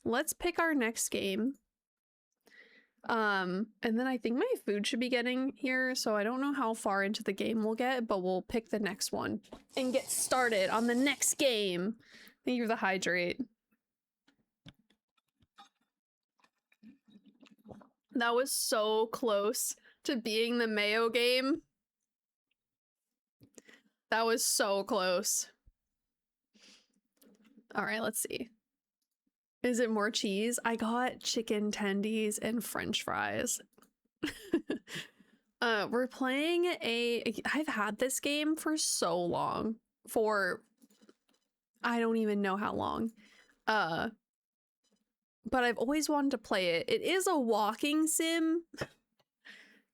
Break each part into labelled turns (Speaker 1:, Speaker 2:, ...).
Speaker 1: let's pick our next game. And then I think my food should be getting here, so I don't know how far into the game we'll get, but we'll pick the next one and get started on the next game. Thank you for the hydrate. That was so close to being the mayo game. That was so close. All right, let's see. Is it more cheese? I got chicken tendies and french fries. We're playing I've had this game for so long. For I don't even know how long. But I've always wanted to play it. It is a walking sim.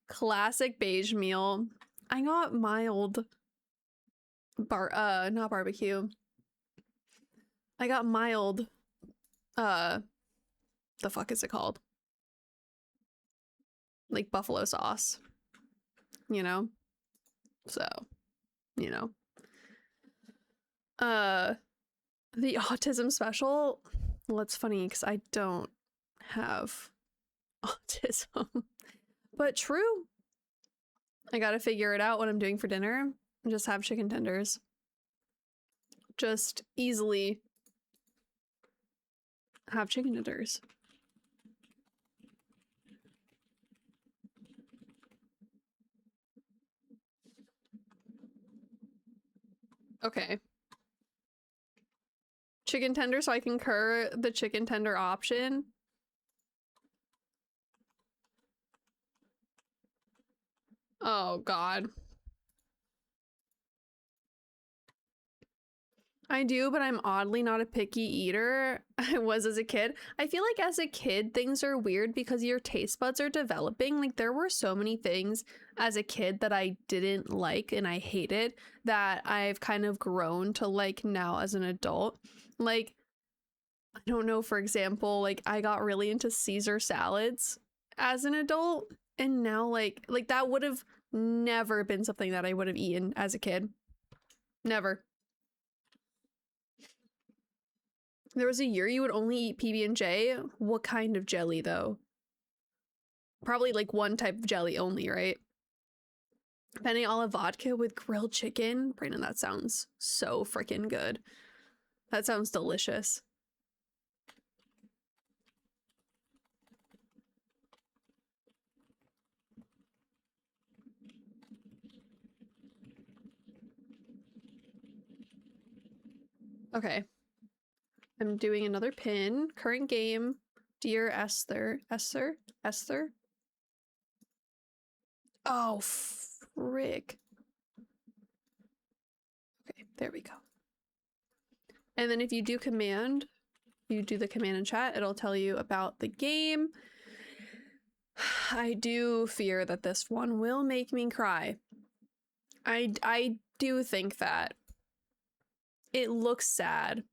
Speaker 1: Classic beige meal. I got mild not barbecue. I got mild the fuck is it called? Like buffalo sauce. You know? So, you know. The autism special. Well, it's funny because I don't have autism. But true. I gotta figure it out what I'm doing for dinner. Just have chicken tenders. Just easily have chicken tenders. Okay. Chicken tender, so I concur the chicken tender option. Oh god. I do, but I'm oddly not a picky eater. I was as a kid. I feel like as a kid, things are weird because your taste buds are developing. Like there were so many things as a kid that I didn't like and I hated that I've kind of grown to like now as an adult. Like, I don't know, for example, like I got really into Caesar salads as an adult, and now like that would have never been something that I would have eaten as a kid. Never. There was a year you would only eat PB&J. What kind of jelly, though? Probably like one type of jelly only, right? Penne alla vodka with grilled chicken. Brandon, that sounds so freaking good. That sounds delicious. Okay. I'm doing another pin. Current game. Dear Esther. Esther? Oh, frick. Okay, there we go. And then if you do command, you do the command in chat, it'll tell you about the game. I do fear that this one will make me cry. I do think that. It looks sad.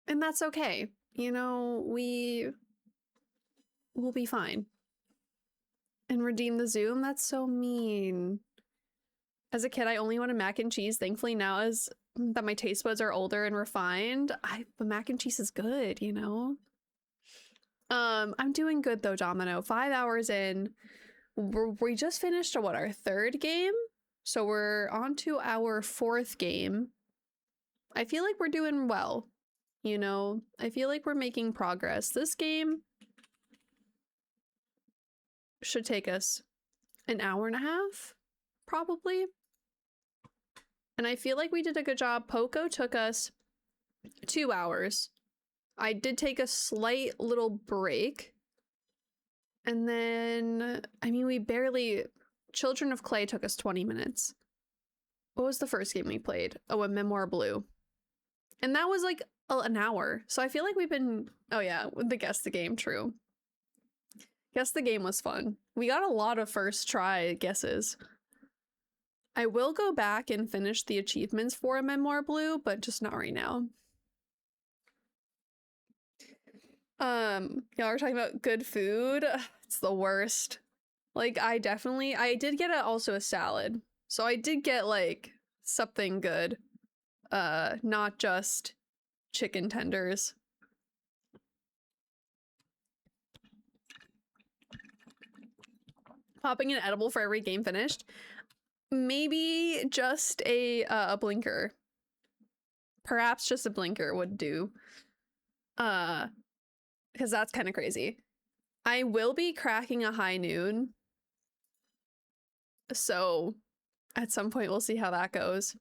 Speaker 1: And that's okay. You know, we'll be fine. And redeem the Zoom? That's so mean. As a kid, I only wanted mac and cheese. Thankfully, now as that my taste buds are older and refined, the mac and cheese is good, you know? I'm doing good though, Domino. 5 hours in. We just finished our third game? So we're on to our fourth game. I feel like we're doing well. You know, I feel like we're making progress. This game should take us an hour and a half, probably. And I feel like we did a good job. Poco took us 2 hours. I did take a slight little break. And then, I mean, we barely... Children of Clay took us 20 minutes. What was the first game we played? Oh, a Memoir Blue. And that was like an hour. So I feel like we've been... Oh yeah, the Guess the Game, true. Guess the Game was fun. We got a lot of first try guesses. I will go back and finish the achievements for a Memoir Blue, but just not right now. Y'all are talking about good food. It's the worst. Like, I did get also a salad. So I did get, like, something good. Not just chicken tenders. Popping an edible for every game finished. Maybe just a blinker. Perhaps just a blinker would do. Because that's kind of crazy. I will be cracking a high noon. So at some point we'll see how that goes.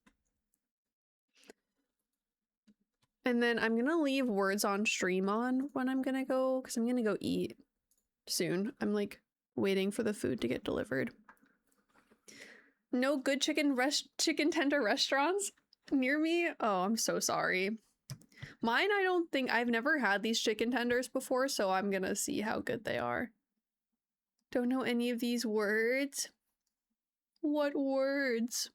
Speaker 1: And then I'm gonna leave words on stream on when I'm gonna go, because I'm gonna go eat soon. I'm like waiting for the food to get delivered. No good chicken tender restaurants near me? Oh, I'm so sorry. Mine, I don't think, I've never had these chicken tenders before, so I'm gonna see how good they are. Don't know any of these words. What words?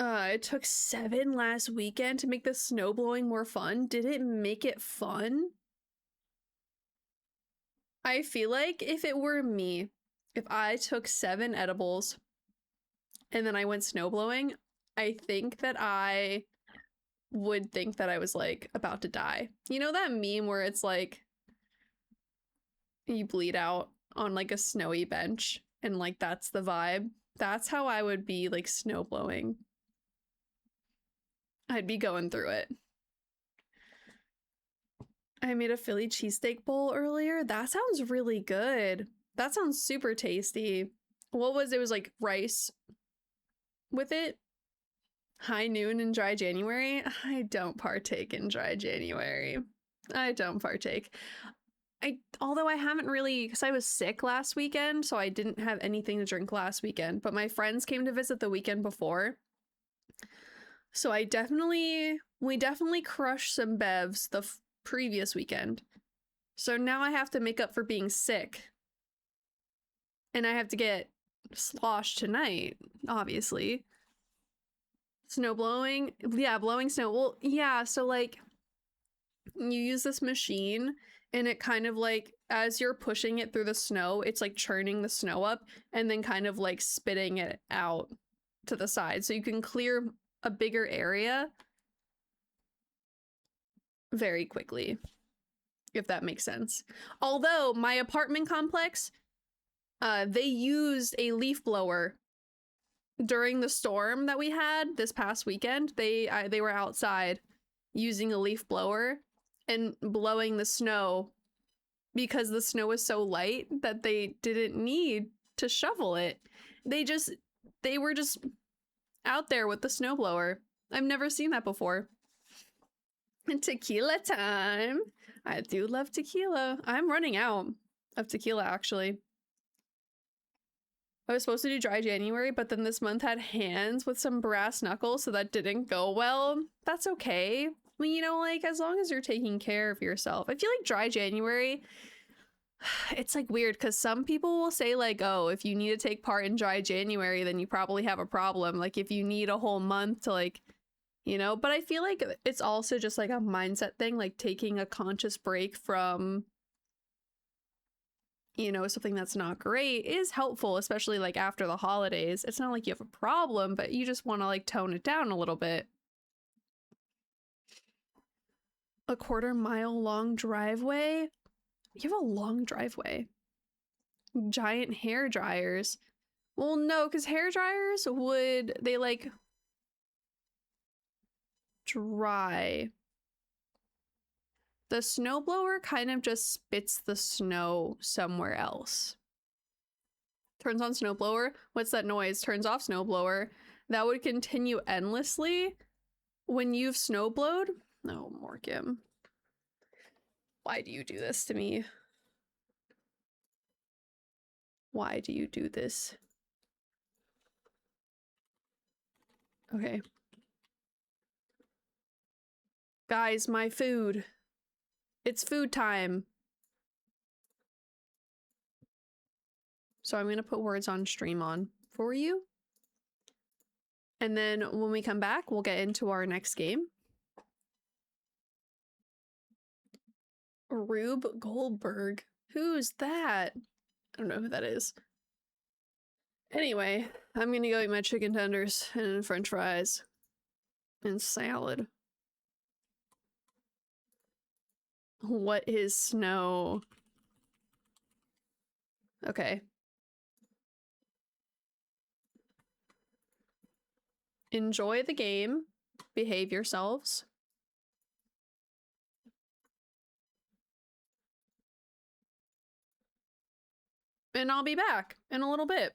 Speaker 1: It took 7 last weekend to make the snow blowing more fun. Did it make it fun? I feel like if it were me, if I took 7 edibles and then I went snowblowing, I think that I would think that I was like about to die. You know that meme where it's like you bleed out on like a snowy bench and like that's the vibe? That's how I would be like snowblowing. I'd be going through it. I made a Philly cheesesteak bowl earlier. That sounds really good. That sounds super tasty. What was it? Was like rice with it? High noon in dry January? I don't partake in dry January. I don't partake. Although I haven't really, because I was sick last weekend, so I didn't have anything to drink last weekend, but my friends came to visit the weekend before. So we definitely crushed some bevs the previous weekend. So now I have to make up for being sick. And I have to get sloshed tonight, obviously. Snow blowing? Yeah, blowing snow. Well, yeah, so like you use this machine and it kind of like, as you're pushing it through the snow, it's like churning the snow up and then kind of like spitting it out to the side. So you can clear a bigger area very quickly, if that makes sense. Although my apartment complex, they used a leaf blower during the storm that we had this past weekend. They were outside using a leaf blower and blowing the snow because the snow was so light that they didn't need to shovel it. They were just out there with the snowblower. I've never seen that before. And tequila time. I do love tequila. I'm running out of tequila, actually. I was supposed to do dry January, but then this month had hands with some brass knuckles, so that didn't go well. That's okay. I mean, you know, like, as long as you're taking care of yourself. I feel like dry January, it's like weird because some people will say like, oh, if you need to take part in dry January, then you probably have a problem. Like if you need a whole month to like, you know, but I feel like it's also just like a mindset thing, like taking a conscious break from, you know, something that's not great is helpful, especially like after the holidays. It's not like you have a problem, but you just want to like tone it down a little bit. A 1/4 mile long driveway? You have a long driveway. Giant hair dryers. Well, no, because hair dryers they like dry. The snowblower kind of just spits the snow somewhere else. Turns on snowblower. What's that noise? Turns off snowblower. That would continue endlessly when you've snowblowed. No, Morgan. Why do you do this to me? Why do you do this? Okay. Guys, my food. It's food time. So I'm going to put words on stream on for you. And then when we come back, we'll get into our next game. Rube Goldberg. Who's that? I don't know who that is. Anyway, I'm gonna go eat my chicken tenders and french fries and salad. What is snow? Okay. Enjoy the game. Behave yourselves. And I'll be back in a little bit.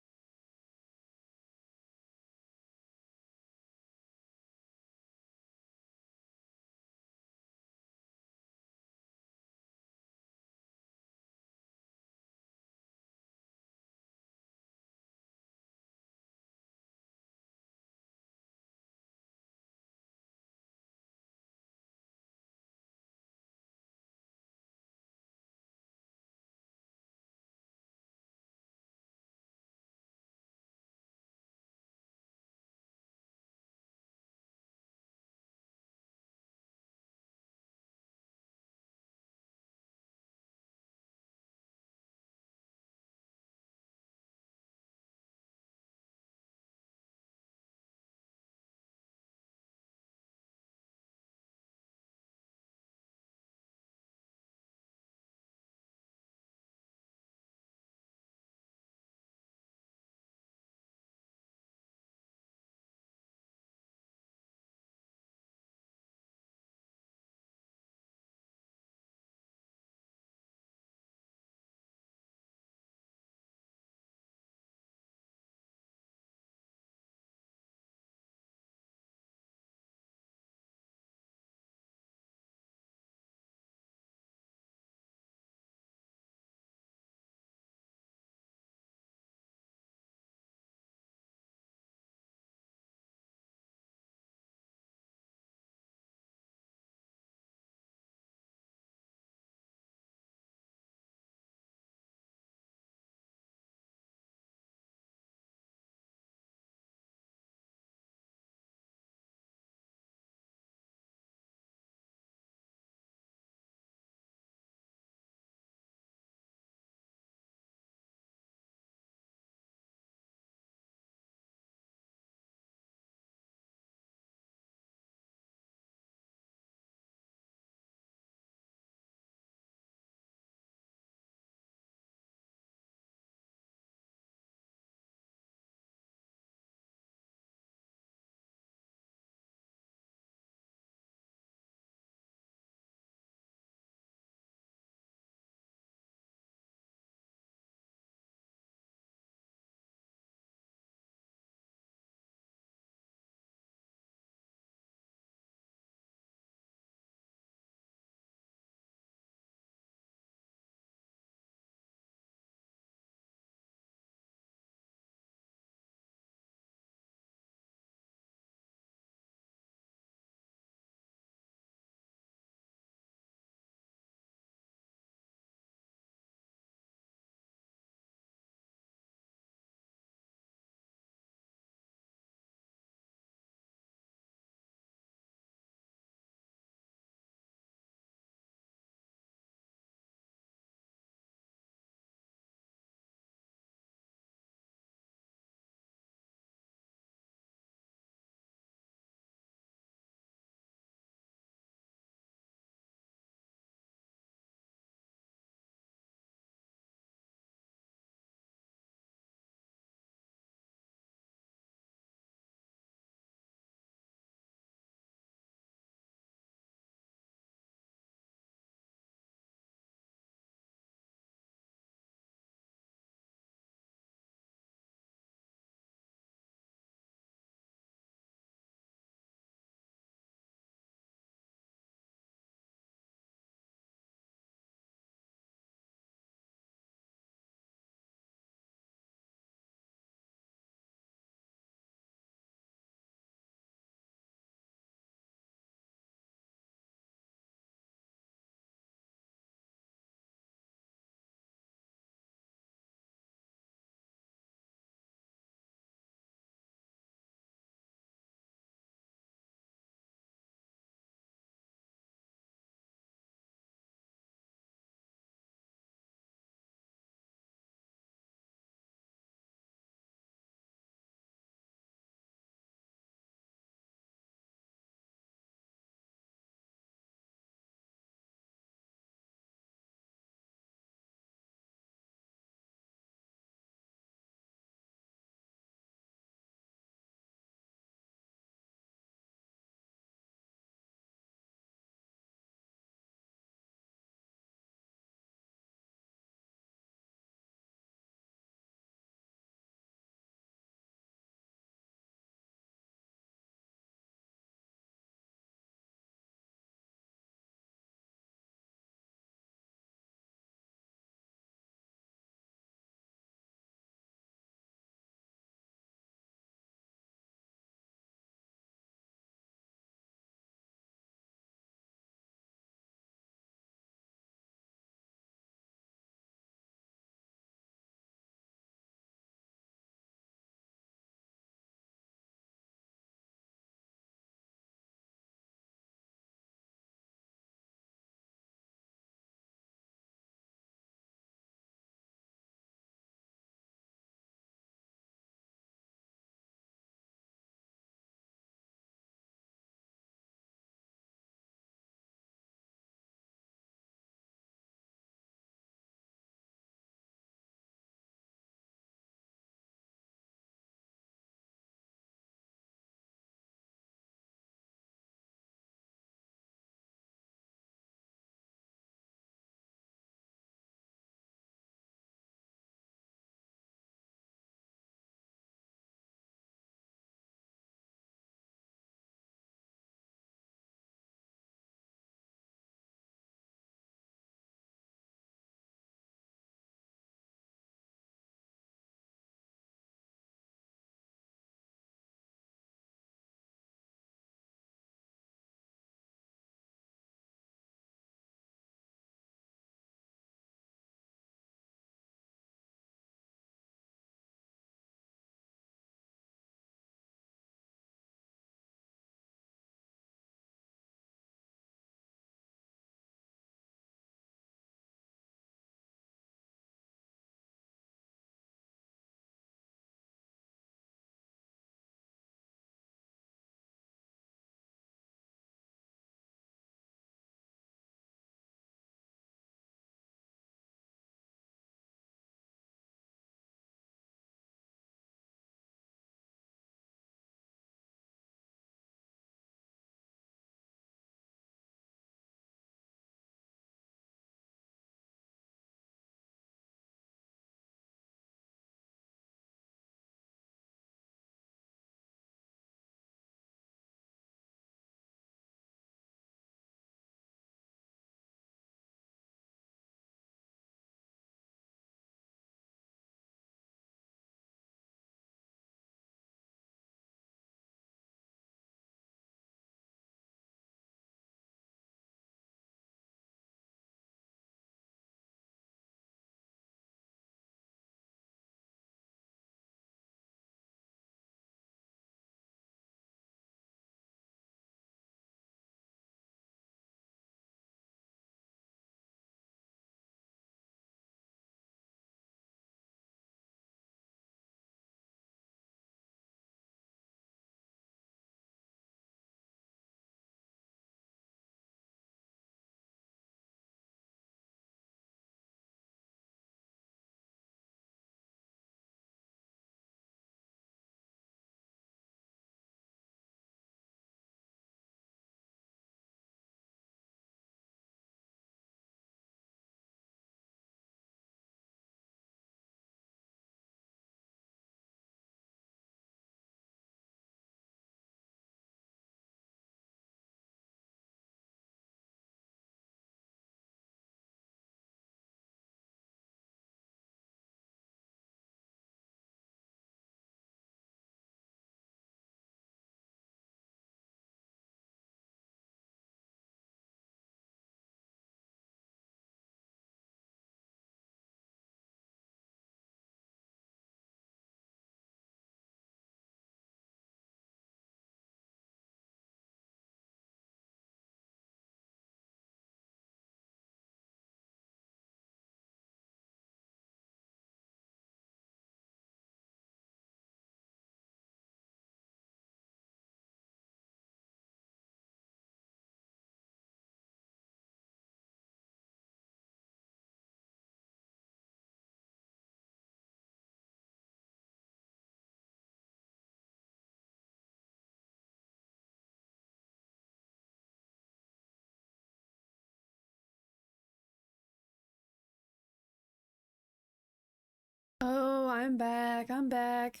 Speaker 1: I'm back. I'm back.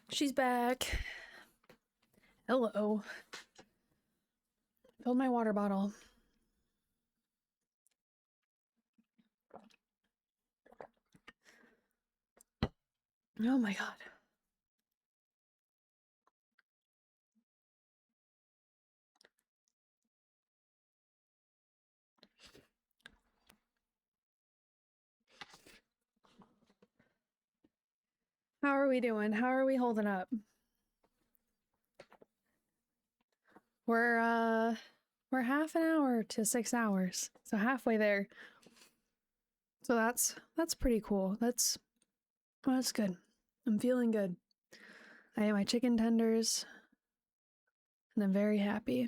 Speaker 1: She's back. Hello. Filled my water bottle. Oh my god. How are we doing? How are we holding up? We're half an hour to 6 hours. So halfway there. So that's pretty cool. That's good. I'm feeling good. I ate my chicken tenders and I'm very happy.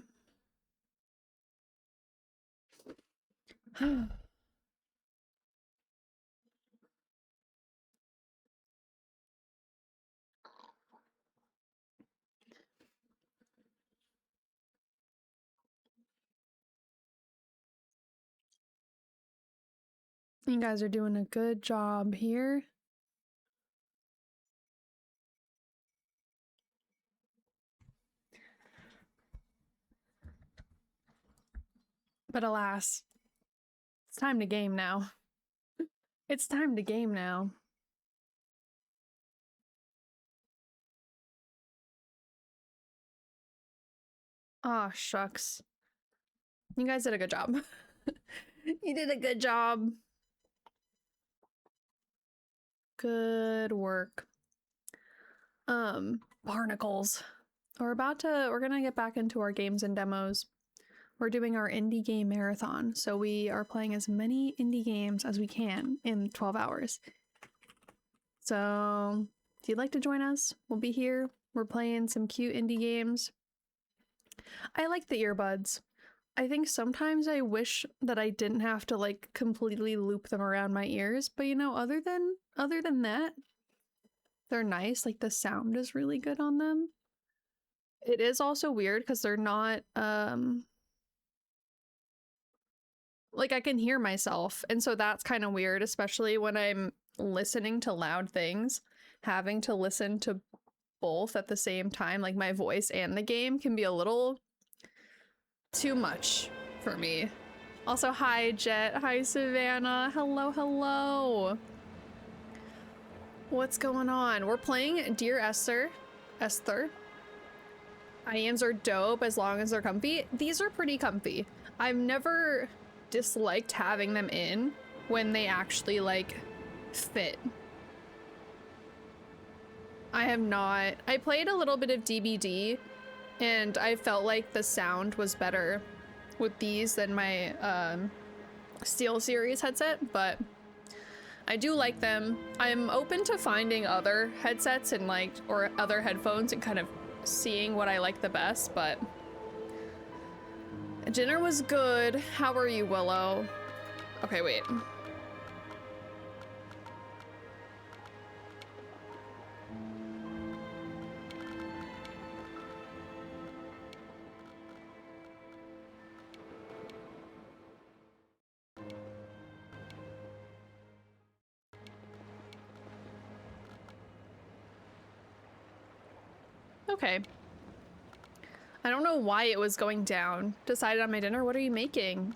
Speaker 1: You guys are doing a good job here. But alas, it's time to game now. It's time to game now. Aw, shucks. You guys did a good job. You did a good job. Good work. Barnacles. We're gonna get back into our games and demos. We're doing our indie game marathon, so we are playing as many indie games as we can in 12 hours. So, if you'd like to join us, we'll be here. We're playing some cute indie games. I like the earbuds. I think sometimes I wish that I didn't have to like completely loop them around my ears, but you know, other than that, they're nice. Like the sound is really good on them. It is also weird because they're not like I can hear myself, and so that's kind of weird, especially when I'm listening to loud things. Having to listen to both at the same time, like my voice and the game, can be a little too much for me. Also, hi Jet, hi Savannah, hello, hello. What's going on? We're playing Dear Esther. IAMs are dope as long as they're comfy. These are pretty comfy. I've never disliked having them in when they actually like fit. I have not. I played a little bit of DBD and I felt like the sound was better with these than my Steel Series headset, but I do like them. I'm open to finding other headsets and like, or other headphones and kind of seeing what I like the best, but dinner was good. How are you, Willow? Okay, wait. Okay. I don't know why it was going down. Decided on my dinner. What are you making?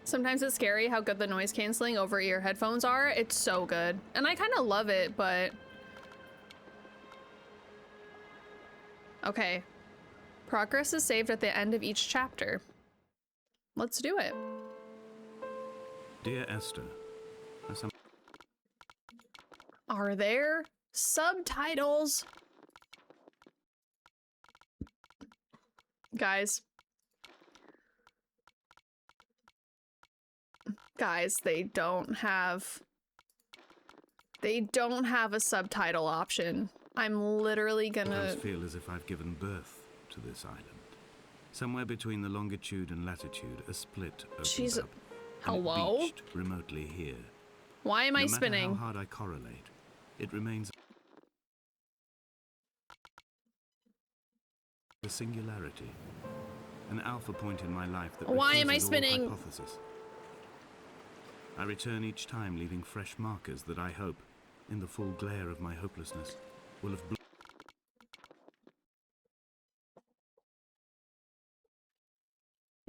Speaker 1: Sometimes it's scary how good the noise canceling over ear headphones are. It's so good. And I kind of love it, but... Okay. Progress is saved at the end of each chapter. Let's do it.
Speaker 2: Dear Esther,
Speaker 1: Are there subtitles? Guys, they don't have a subtitle option. I'm literally gonna
Speaker 2: feel as if I've given birth to this island. Somewhere between the longitude and latitude, a split opens up.
Speaker 1: Hello?
Speaker 2: Beached remotely here.
Speaker 1: Why am I
Speaker 2: spinning?
Speaker 1: spinning?
Speaker 2: No matter how hard I correlate, it remains The singularity. An alpha point in my life that
Speaker 1: Why am I
Speaker 2: refuses all
Speaker 1: spinning?
Speaker 2: hypothesis. I return each time, leaving fresh markers that I hope, in the full glare of my hopelessness, will have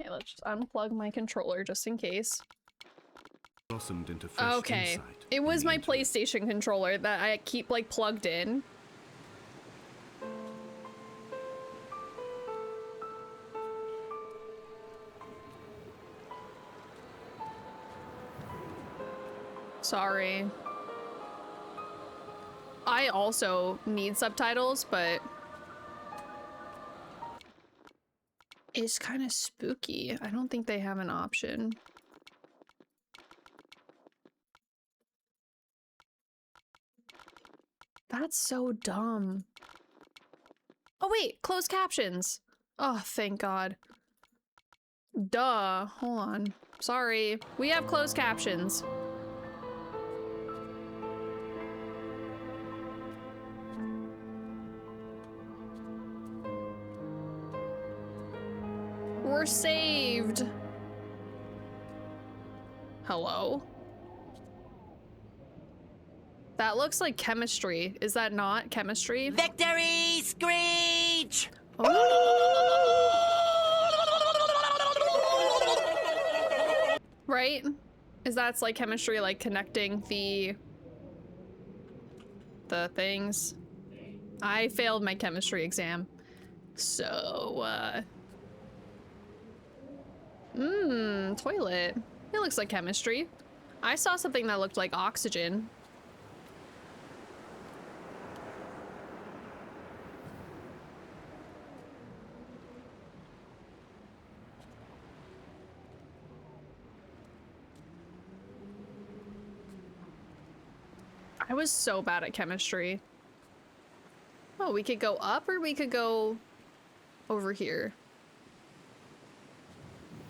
Speaker 1: Okay, let's just unplug my controller just in case.
Speaker 2: blossomed into fresh
Speaker 1: Okay,
Speaker 2: insight.
Speaker 1: it was
Speaker 2: in the
Speaker 1: my
Speaker 2: interlude.
Speaker 1: PlayStation controller that I keep like plugged in. Sorry. I also need subtitles, but it's kind of spooky. I don't think they have an option. That's so dumb. Oh wait, closed captions. Oh, thank God. Duh. Hold on. Sorry. We have closed captions. We're saved. Hello? That looks like chemistry. Is that not chemistry?
Speaker 3: Victory screech!
Speaker 1: Right? Is that's like chemistry, like connecting the things? I failed my chemistry exam. So, toilet. It looks like chemistry. I saw something that looked like oxygen. I was so bad at chemistry. Oh, we could go up or we could go over here.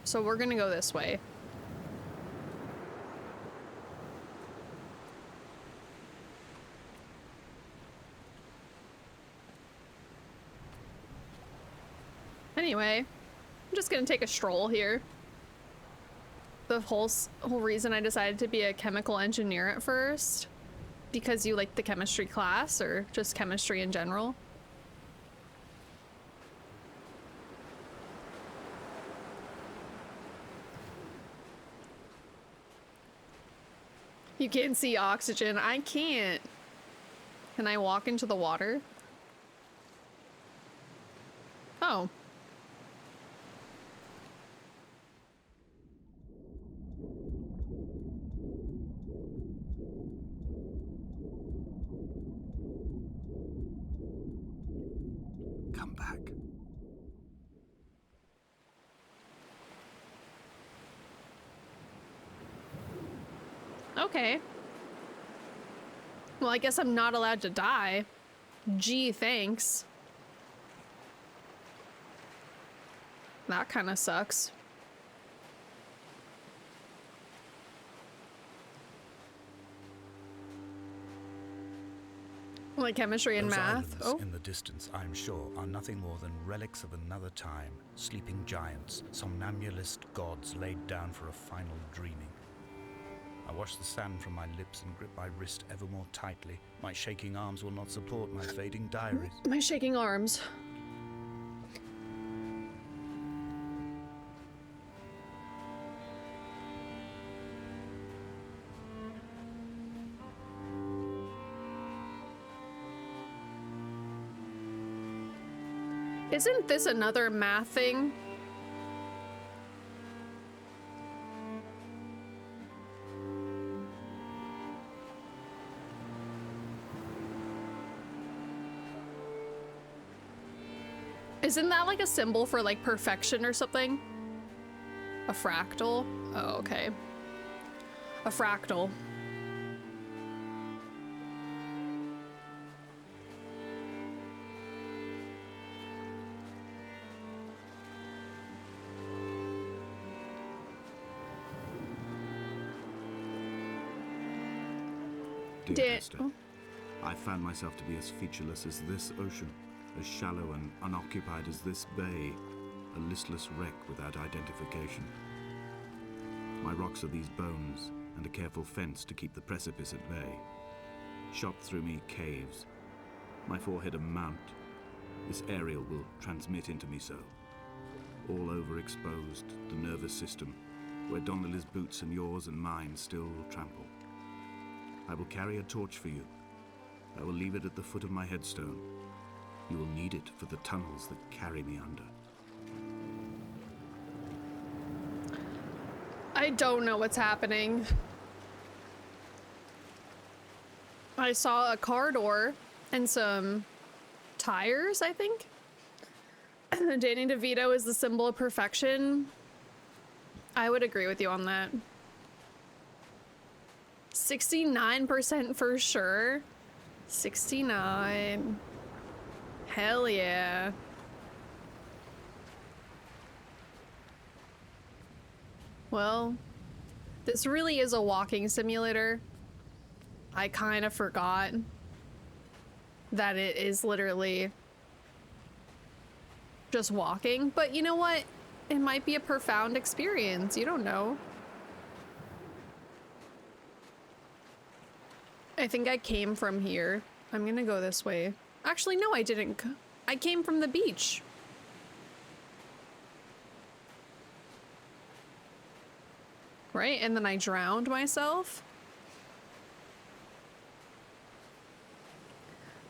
Speaker 1: So we're gonna go this way. Anyway, I'm just gonna take a stroll here. The whole reason I decided to be a chemical engineer at first, because you like the chemistry class or just chemistry in general. You can't see oxygen. I can't. Can I walk into the water? Oh.
Speaker 2: Come back.
Speaker 1: Okay. Well, I guess I'm not allowed to die. Gee, thanks. That kind of sucks. Like chemistry and
Speaker 4: Those
Speaker 1: math.
Speaker 4: islands
Speaker 1: Oh,
Speaker 4: in the distance, I'm sure, are nothing more than relics of another time, sleeping giants, somnambulist gods laid down for a final dreaming. I wash the sand from my lips and grip my wrist ever more tightly. My shaking arms will not support my fading diaries.
Speaker 1: my shaking arms. Isn't this another math thing? Isn't that like a symbol for like perfection or something? A fractal? Oh, okay. A fractal.
Speaker 2: Dear
Speaker 1: Did-
Speaker 2: Esther, I found myself to be as featureless as this ocean. as shallow and unoccupied as this bay, a listless wreck without identification. My rocks are these bones, and a careful fence to keep the precipice at bay. Shot through me caves, my forehead a mount. This aerial will transmit into me so. All overexposed, the nervous system, where Donnelly's boots and yours and mine still trample. I will carry a torch for you. I will leave it at the foot of my headstone. You will need it for the tunnels that carry me under.
Speaker 1: I don't know what's happening. I saw a car door and some tires, I think. Danny DeVito is the symbol of perfection. I would agree with you on that. 69% for sure. 69. Hell yeah. Well, this really is a walking simulator. I kind of forgot that it is literally just walking, but you know what? It might be a profound experience. You don't know. I think I came from here. I'm gonna go this way. Actually, no, I didn't. I came from the beach. Right? And then I drowned myself.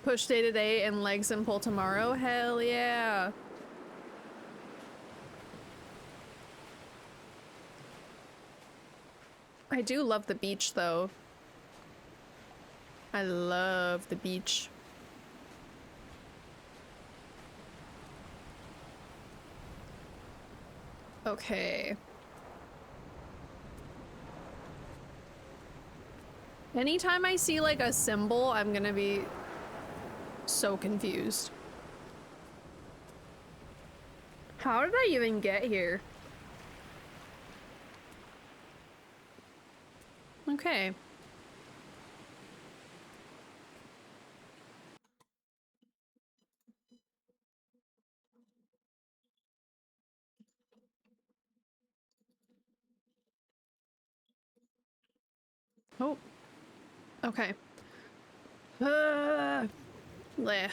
Speaker 1: Push day today and legs and pull tomorrow. Hell yeah. I do love the beach though. I love the beach. Okay. Anytime I see like a symbol, I'm gonna be so confused. How did I even get here? Okay. Oh. Okay. Bleh.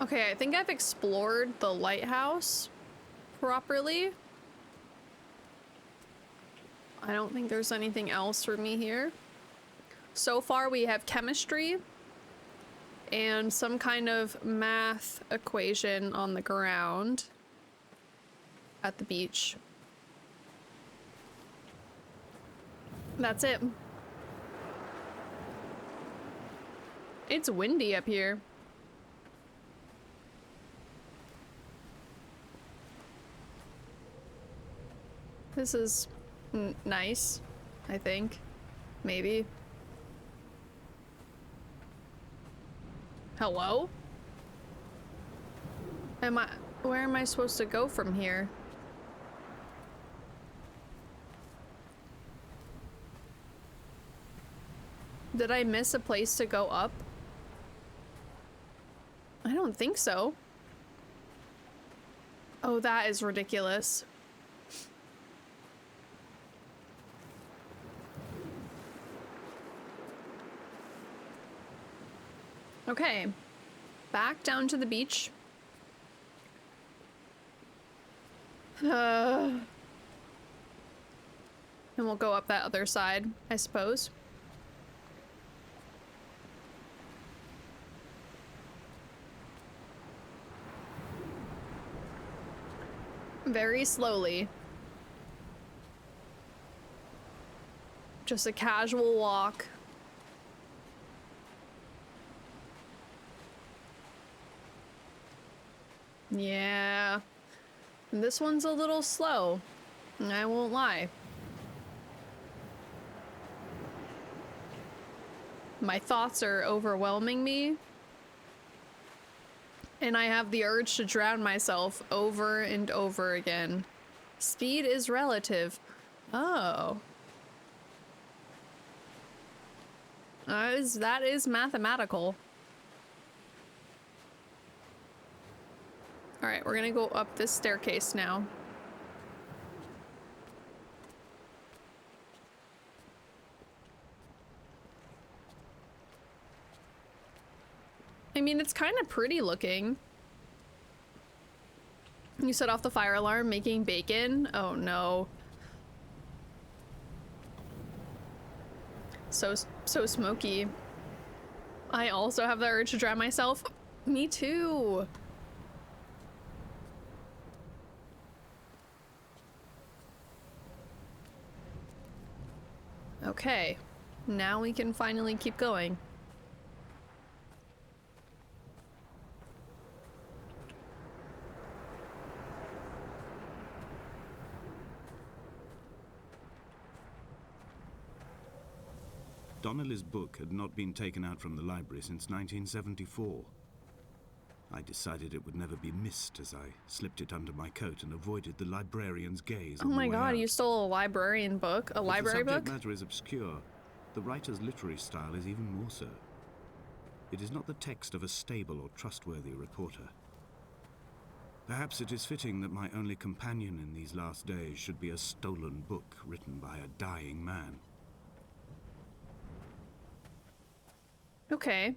Speaker 1: Okay, I think I've explored the lighthouse properly. I don't think there's anything else for me here. So far we have chemistry and some kind of math equation on the ground at the beach. That's it. It's windy up here. This is nice, I think. Maybe. Hello? Where am I supposed to go from here? Did I miss a place to go up? I don't think so. Oh, that is ridiculous. Okay, back down to the beach. And we'll go up that other side, I suppose. Very slowly. Just a casual walk. Yeah. This one's a little slow. I won't lie. My thoughts are overwhelming me. And I have the urge to drown myself over and over again. Speed is relative. Oh. That is mathematical. All right, we're gonna go up this staircase now. I mean, it's kind of pretty looking. You set off the fire alarm making bacon? Oh no. So smoky. I also have the urge to drown myself. Me too. Okay, now we can finally keep going.
Speaker 2: Donnelly's book had not been taken out from the library since 1974. I decided it would never be missed as I slipped it under my coat and avoided the librarian's gaze.
Speaker 1: Oh my god, you stole a librarian book? A library book?
Speaker 2: The subject matter is obscure. The writer's literary style is even more so. It is not the text of a stable or trustworthy reporter. Perhaps it is fitting that my only companion in these last days should be a stolen book written by a dying man.
Speaker 1: Okay.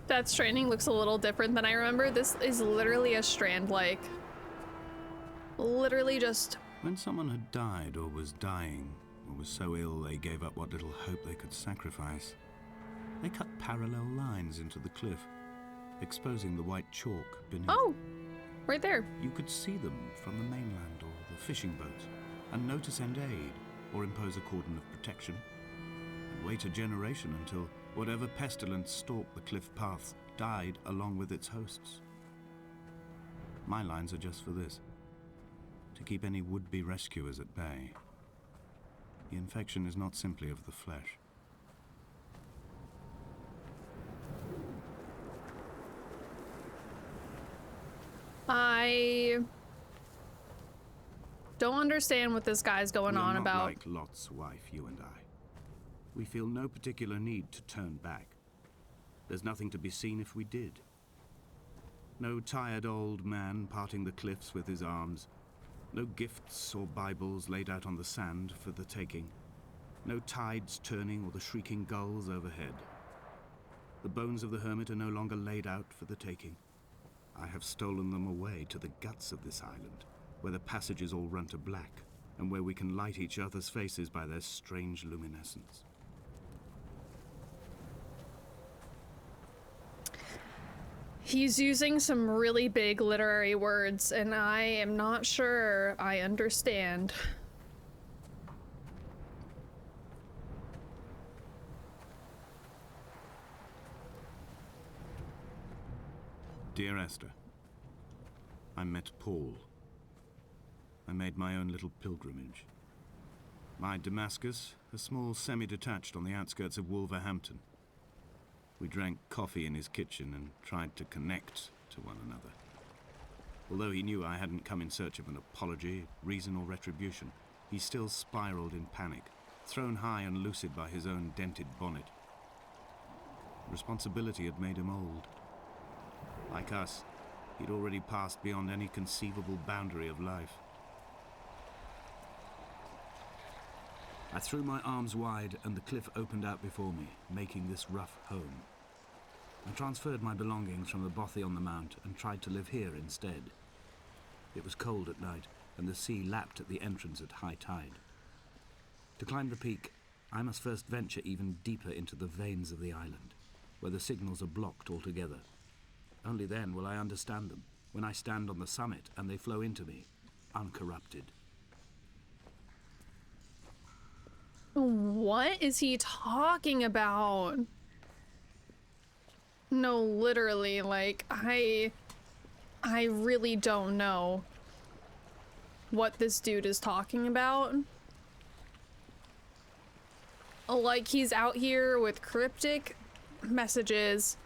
Speaker 1: That stranding looks a little different than I remember. This is literally a strand, like... literally just...
Speaker 2: When someone had died or was dying, or was so ill they gave up what little hope they could sacrifice, they cut parallel lines into the cliff, exposing the white chalk beneath.
Speaker 1: Oh! Right there.
Speaker 2: You could see them from the mainland or the fishing boats, and know to send aid, or impose a cordon of protection. Wait a generation until whatever pestilence stalked the cliff paths died along with its hosts. My lines are just for this, to keep any would-be rescuers at bay. The infection is not simply of the flesh.
Speaker 1: I don't understand what this guy's going on about.
Speaker 2: We're not like Lot's wife, you and I. We feel no particular need to turn back. There's nothing to be seen if we did. No tired old man parting the cliffs with his arms. No gifts or Bibles laid out on the sand for the taking. No tides turning or the shrieking gulls overhead. The bones of the hermit are no longer laid out for the taking. I have stolen them away to the guts of this island, where the passages all run to black, and where we can light each other's faces by their strange luminescence.
Speaker 1: He's using some really big literary words, and I am not sure I understand.
Speaker 2: Dear Esther, I met Paul. I made my own little pilgrimage. My Damascus, a small semi-detached on the outskirts of Wolverhampton. We drank coffee in his kitchen and tried to connect to one another. Although he knew I hadn't come in search of an apology, reason or retribution, he still spiraled in panic, thrown high and lucid by his own dented bonnet. Responsibility had made him old. Like us, he'd already passed beyond any conceivable boundary of life. I threw my arms wide and the cliff opened out before me, making this rough home. I transferred my belongings from the bothy on the mount and tried to live here instead. It was cold at night, and the sea lapped at the entrance at high tide. To climb the peak, I must first venture even deeper into the veins of the island, where the signals are blocked altogether. Only then will I understand them, when I stand on the summit and they flow into me, uncorrupted.
Speaker 1: What is he talking about? No, literally, like, I really don't know what this dude is talking about. Like, he's out here with cryptic messages,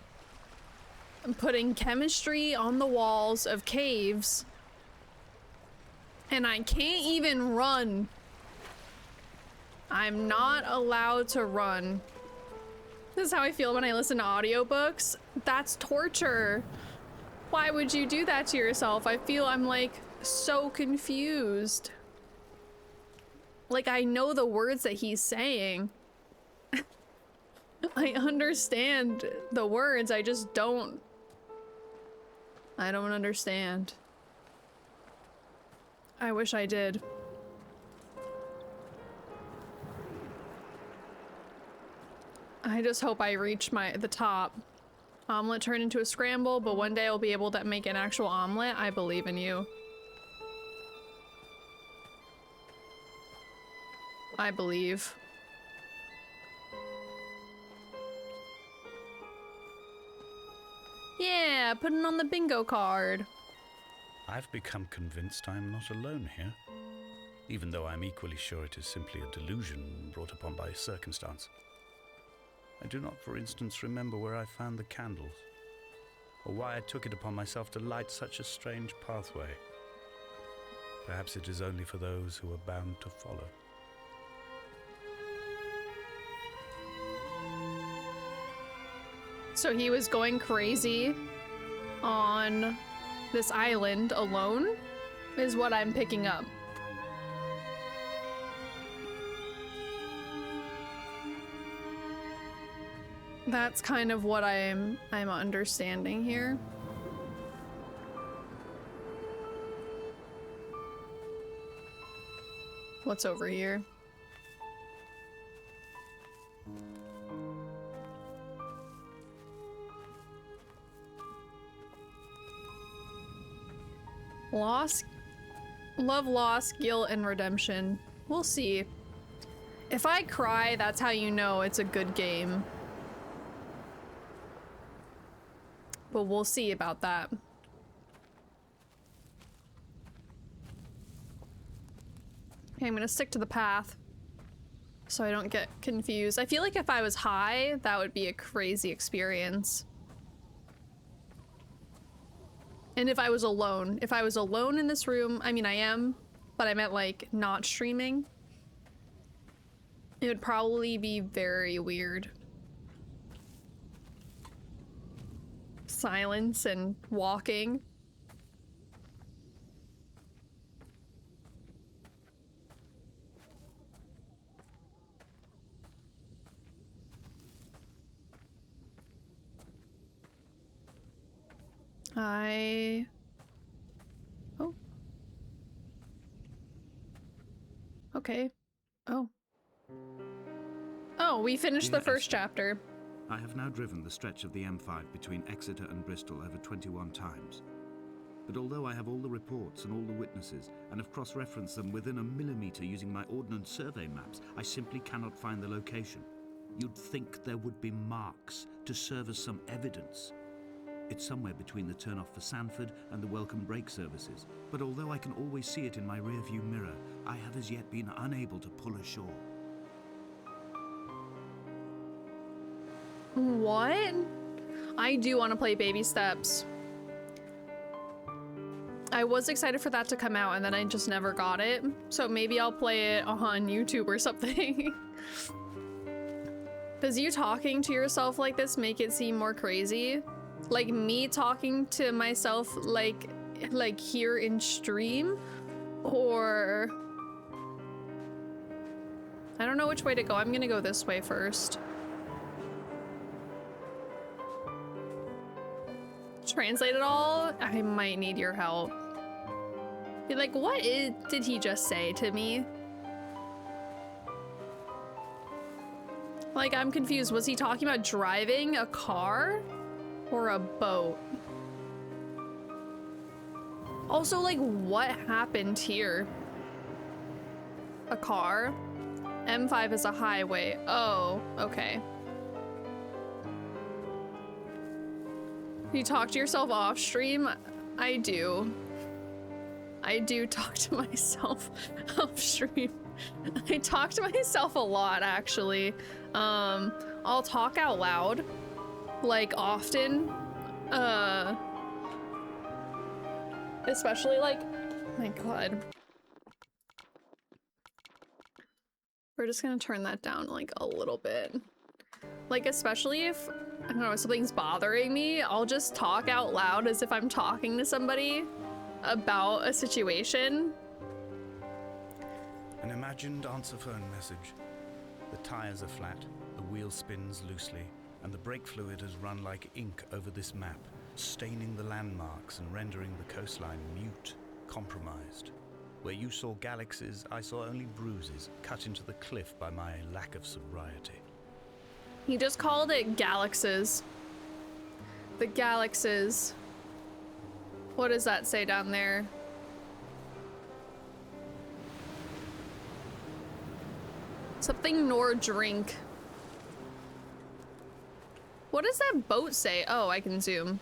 Speaker 1: putting chemistry on the walls of caves, and I can't even run. I'm not allowed to run. This is how I feel when I listen to audiobooks. That's torture. Why would you do that to yourself? I feel I'm like so confused. Like I know the words that he's saying. I understand the words, I just don't. I don't understand. I wish I did. I just hope I reach the top. Omelet turned into a scramble, but one day I'll be able to make an actual omelet. I believe in you. I believe. Yeah, putting on the bingo card.
Speaker 4: I've become convinced I am not alone here, even though I'm equally sure it is simply a delusion brought upon by circumstance. I do not, for instance, remember where I found the candles, or why I took it upon myself to light such a strange pathway. Perhaps it is only for those who are bound to follow.
Speaker 1: So he was going crazy on this island alone, is what I'm picking up. That's kind of what I'm understanding here. What's over here? Loss, love, loss, guilt, and redemption. We'll see. If I cry, that's how you know it's a good game. But we'll see about that. Okay, I'm gonna stick to the path so I don't get confused. I feel like if I was high, that would be a crazy experience. And if I was alone in this room, I mean I am, but I meant like not streaming, it would probably be very weird. Silence and walking. Oh. Okay. Oh. Oh, we finished the
Speaker 2: Dear
Speaker 1: first
Speaker 2: Esther,
Speaker 1: chapter.
Speaker 2: I have now driven the stretch of the M5 between Exeter and Bristol over 21 times. But although I have all the reports and all the witnesses, and have cross-referenced them within a millimetre using my Ordnance Survey maps, I simply cannot find the location. You'd think there would be marks to serve as some evidence. It's somewhere between the turn-off for Sanford and the welcome break services, but although I can always see it in my rear-view mirror, I have as yet been unable to pull ashore.
Speaker 1: What? I do want to play Baby Steps. I was excited for that to come out and then I just never got it. So maybe I'll play it on YouTube or something. Does you talking to yourself like this make it seem more crazy? Like me talking to myself like here in stream? Or... I don't know which way to go. I'm gonna go this way first. Translate it all? I might need your help. Be like, what did he just say to me? Like, I'm confused. Was he talking about driving a car or a boat? Also, like, what happened here? A car? M5 is a highway. Oh, okay. You talk to yourself off stream? I do. I do talk to myself off stream. I talk to myself a lot, actually. I'll talk out loud, like often. Especially like, my God. We're just gonna turn that down like a little bit. Like, especially if, I don't know, something's bothering me, I'll just talk out loud as if I'm talking to somebody about a situation.
Speaker 4: An imagined answer phone message. The tires are flat, the wheel spins loosely, and the brake fluid has run like ink over this map, staining the landmarks and rendering the coastline mute, compromised. Where you saw galaxies, I saw only bruises cut into the cliff by my lack of sobriety.
Speaker 1: He just called it galaxies. The galaxies. What does that say down there? Something nor drink. What does that boat say? Oh, I can zoom.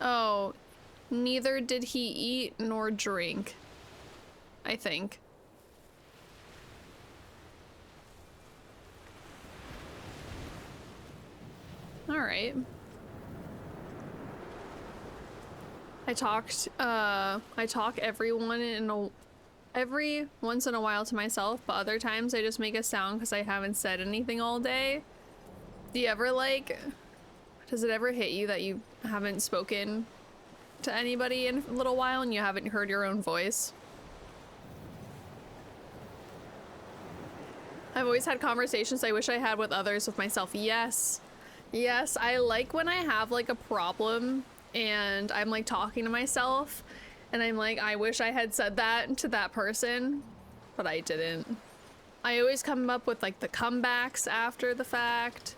Speaker 1: Oh, neither did he eat nor drink, I think. All right. I talk every once in a while to myself, but other times I just make a sound because I haven't said anything all day. Do you ever does it ever hit you that you haven't spoken to anybody in a little while and you haven't heard your own voice? I've always had conversations I wish I had with others, with myself. Yes. Yes, I like when I have like a problem and I'm like talking to myself and I'm like, I wish I had said that to that person, but I didn't. I always come up with like the comebacks after the fact.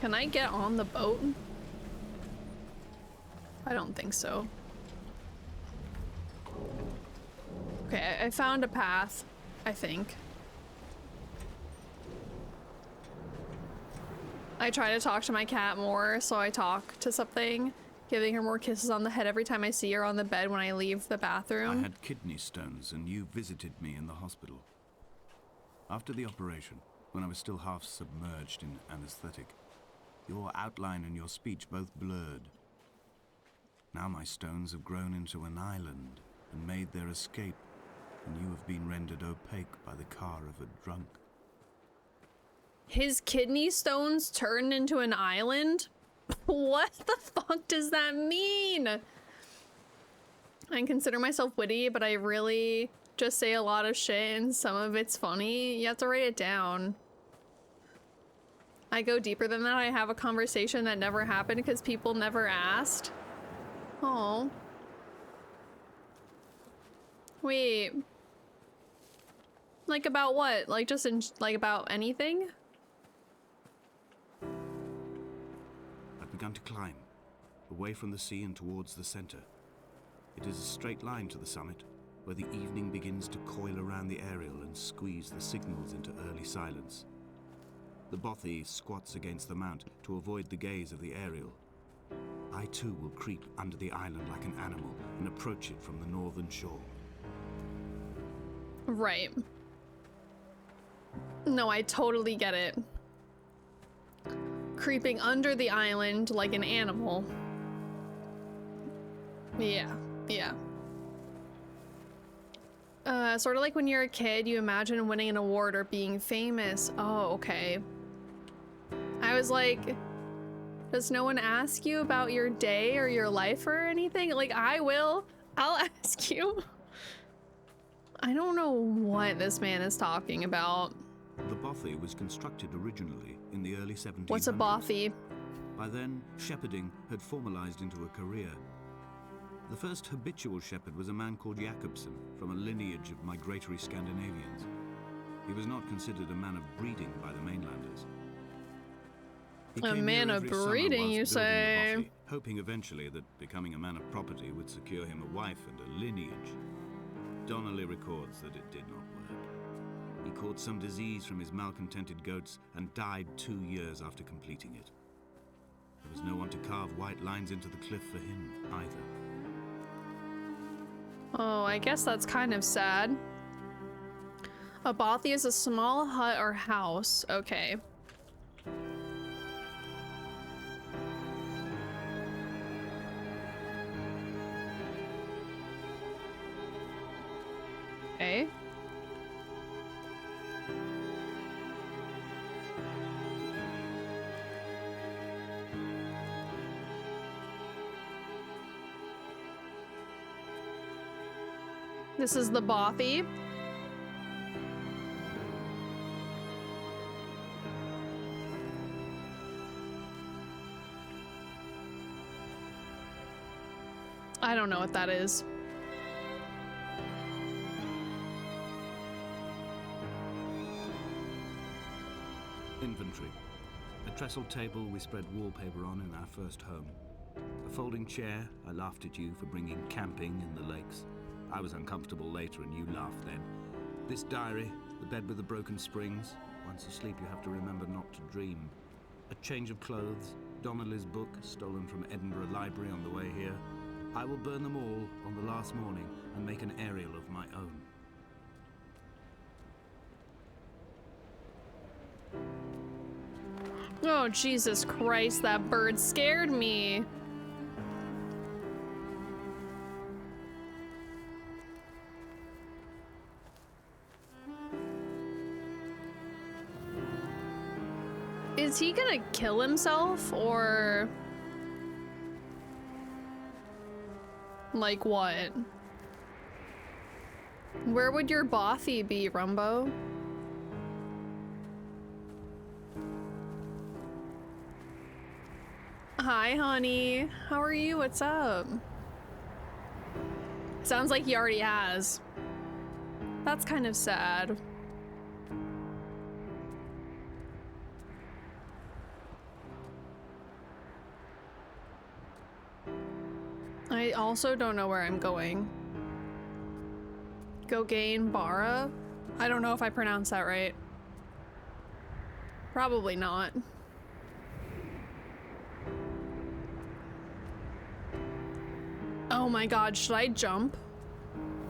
Speaker 1: Can I get on the boat? I don't think so. Okay, I found a path, I think. I try to talk to my cat more, so I talk to something, giving her more kisses on the head every time I see her on the bed when I leave the bathroom.
Speaker 2: I had kidney stones and you visited me in the hospital. After the operation, when I was still half submerged in anesthetic, your outline and your speech both blurred. Now my stones have grown into an island and made their escape, and you have been rendered opaque by the car of a drunk.
Speaker 1: His kidney stones turned into an island? What the fuck does that mean? I consider myself witty, but I really just say a lot of shit and some of it's funny. You have to write it down. I go deeper than that. I have a conversation that never happened because people never asked. Oh. Wait. Like about what? Like just like about anything?
Speaker 2: I've begun to climb, away from the sea and towards the center. It is a straight line to the summit, where the evening begins to coil around the aerial and squeeze the signals into early silence. The bothy squats against the mount to avoid the gaze of the aerial. I too will creep under the island like an animal and approach it from the northern shore.
Speaker 1: Right. No, I totally get it. Creeping under the island like an animal. Yeah, yeah. Sort of like when you're a kid, you imagine winning an award or being famous. Oh, okay. I was like, does no one ask you about your day or your life or anything? Like, I will. I'll ask you. I don't know what this man is talking about.
Speaker 2: The bothy was constructed originally in the early 1700s.
Speaker 1: What's a bothy?
Speaker 2: By then, shepherding had formalized into a career. The first habitual shepherd was a man called Jakobsen, from a lineage of migratory Scandinavians. He was not considered a man of breeding by the mainlanders. He
Speaker 1: A
Speaker 2: came
Speaker 1: man
Speaker 2: here
Speaker 1: of
Speaker 2: every summer
Speaker 1: breeding,
Speaker 2: whilst
Speaker 1: you
Speaker 2: building the
Speaker 1: say?
Speaker 2: bothy, hoping eventually that becoming a man of property would secure him a wife and a lineage. Donnelly records that it did not work. He caught some disease from his malcontented goats and died 2 years after completing it. There was no one to carve white lines into the cliff for him, either.
Speaker 1: Oh, I guess that's kind of sad. A bothy is a small hut or house. Okay. Okay. This is the bothy. I don't know what that is.
Speaker 2: Inventory. A trestle table we spread wallpaper on in our first home. A folding chair. I laughed at you for bringing camping in the lakes. I was uncomfortable later and you laughed then. This diary, the bed with the broken springs. Once asleep you have to remember not to dream. A change of clothes, Donnelly's book stolen from Edinburgh Library on the way here. I will burn them all on the last morning and make an aerial of my own.
Speaker 1: Oh, Jesus Christ, that bird scared me. Is he gonna kill himself, or like what? Where would your bothy be, Rumbo? Hi, honey. How are you? What's up? Sounds like he already has. That's kind of sad. I also don't know where I'm going. Gogain Bara? I don't know if I pronounced that right. Probably not. Oh my god, should I jump?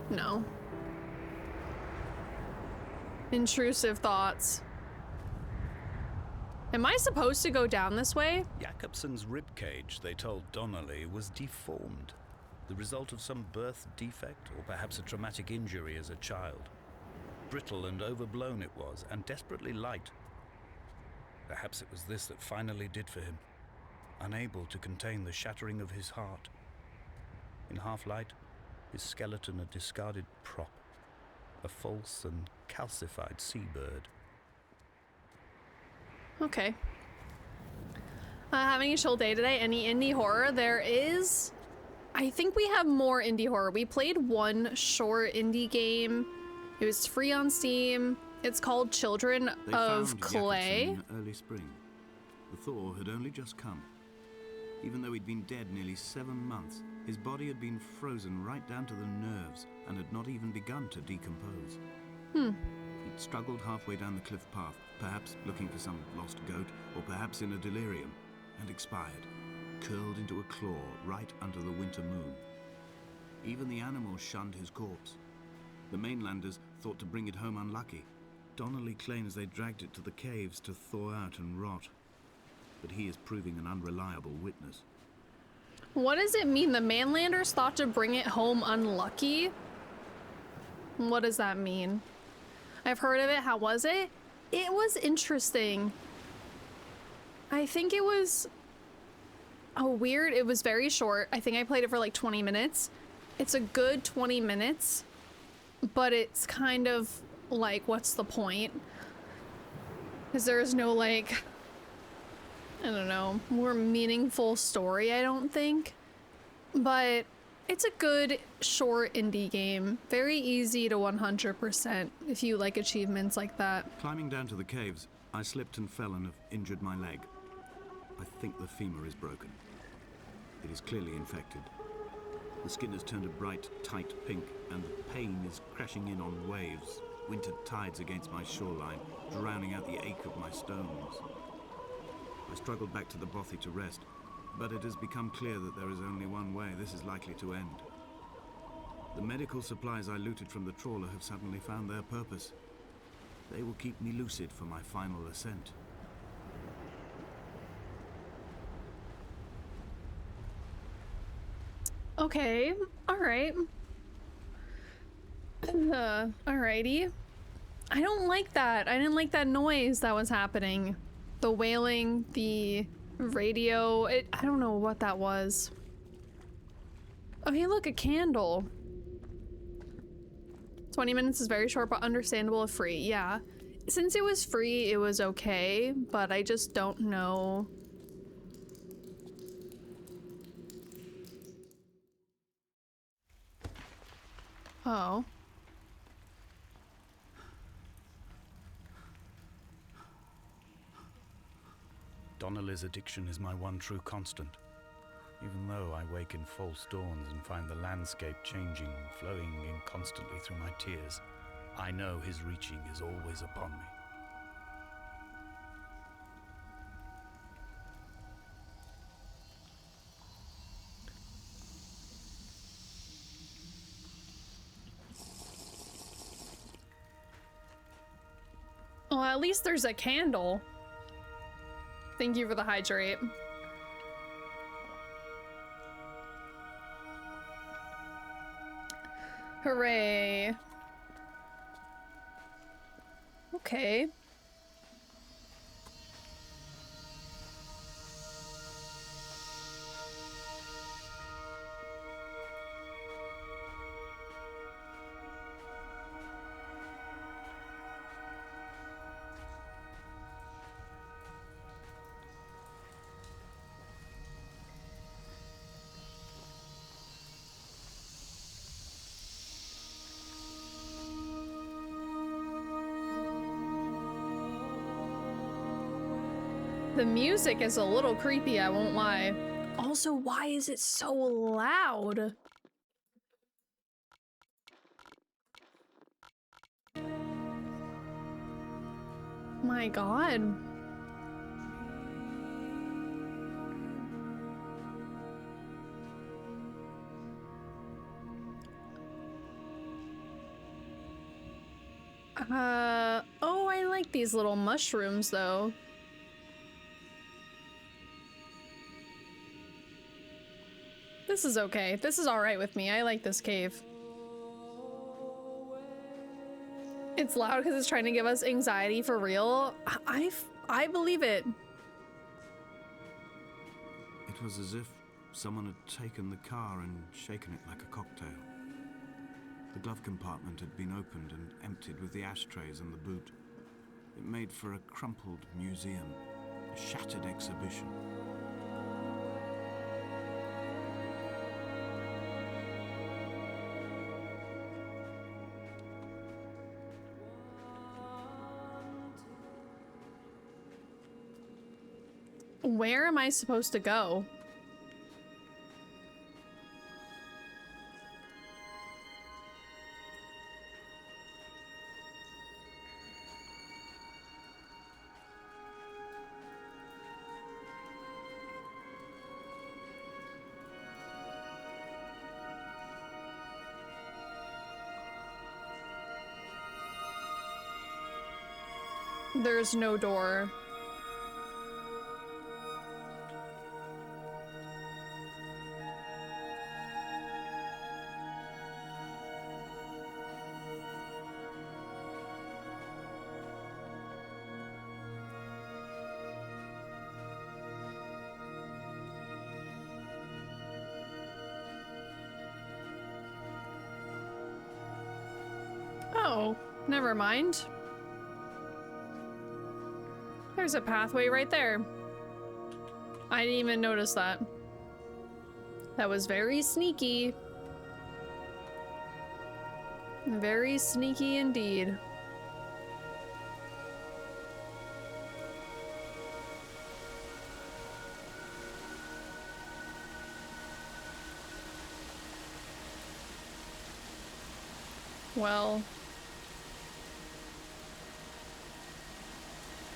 Speaker 1: No. Intrusive thoughts. Am I supposed to go down this way?
Speaker 4: Jakobsen's ribcage, they told Donnelly, was deformed, the result of some birth defect or perhaps a traumatic injury as a child. Brittle and overblown it was, and desperately light. Perhaps it was this that finally did for him, unable to contain the shattering of his heart. In half-light, his skeleton a discarded prop, a false and calcified seabird.
Speaker 1: Okay. Having a chill day today. Any indie horror? There is. I think we have more indie horror. We played one short indie game. It was free on Steam. It's called Children of Clay.
Speaker 2: Jakobsen in early spring. The thaw had only just come. Even though he'd been dead nearly 7 months, his body had been frozen right down to the nerves and had not even begun to decompose. He'd struggled halfway down the cliff path, perhaps looking for some lost goat, or perhaps in a delirium, and expired, curled into a claw right under the winter moon. Even the animals shunned his corpse. The mainlanders thought to bring it home unlucky. Donnelly claims they dragged it to the caves to thaw out and rot. But he is proving an unreliable witness.
Speaker 1: What does it mean? The mainlanders thought to bring it home unlucky? What does that mean? I've heard of it. How was it? It was interesting. I think it was weird. It was very short. I think I played it for like 20 minutes. It's a good 20 minutes, but it's kind of like, what's the point? Because there's no like, I don't know, more meaningful story, I don't think. But it's a good short indie game. Very easy to 100% if you like achievements like that.
Speaker 2: Climbing down to the caves, I slipped and fell and have injured my leg. I think the femur is broken. It is clearly infected. The skin has turned a bright, tight pink, and the pain is crashing in on waves, winter tides against my shoreline, drowning out the ache of my stones. I struggled back to the bothy to rest, But it has become clear that there is only one way this is likely to end. The medical supplies I looted from the trawler have suddenly found their purpose. They will keep me lucid for my final ascent.
Speaker 1: Okay, alright. Alrighty. I don't like that. I didn't like that noise that was happening. The wailing, the radio, I don't know what that was. Oh, hey, look, a candle. 20 minutes is very short, but understandable if free. Yeah. Since it was free, it was okay, but I just don't know. Oh.
Speaker 4: Donnelly's addiction is my one true constant. Even though I wake in false dawns and find the landscape changing, flowing in constantly through my tears, I know his reaching is always upon me.
Speaker 1: Well, at least there's a candle. Thank you for the hydrate. Hooray. Okay. The music is a little creepy, I won't lie. Also, why is it so loud? My God. Oh, I like these little mushrooms though. This is okay. This is all right with me. I like this cave. It's loud because it's trying to give us anxiety for real. I believe it.
Speaker 2: It was as if someone had taken the car and shaken it like a cocktail. The glove compartment had been opened and emptied with the ashtrays and the boot. It made for a crumpled museum, a shattered exhibition.
Speaker 1: Where am I supposed to go? There's no door. Oh, never mind. There's a pathway right there. I didn't even notice that. That was very sneaky. Very sneaky indeed. Well,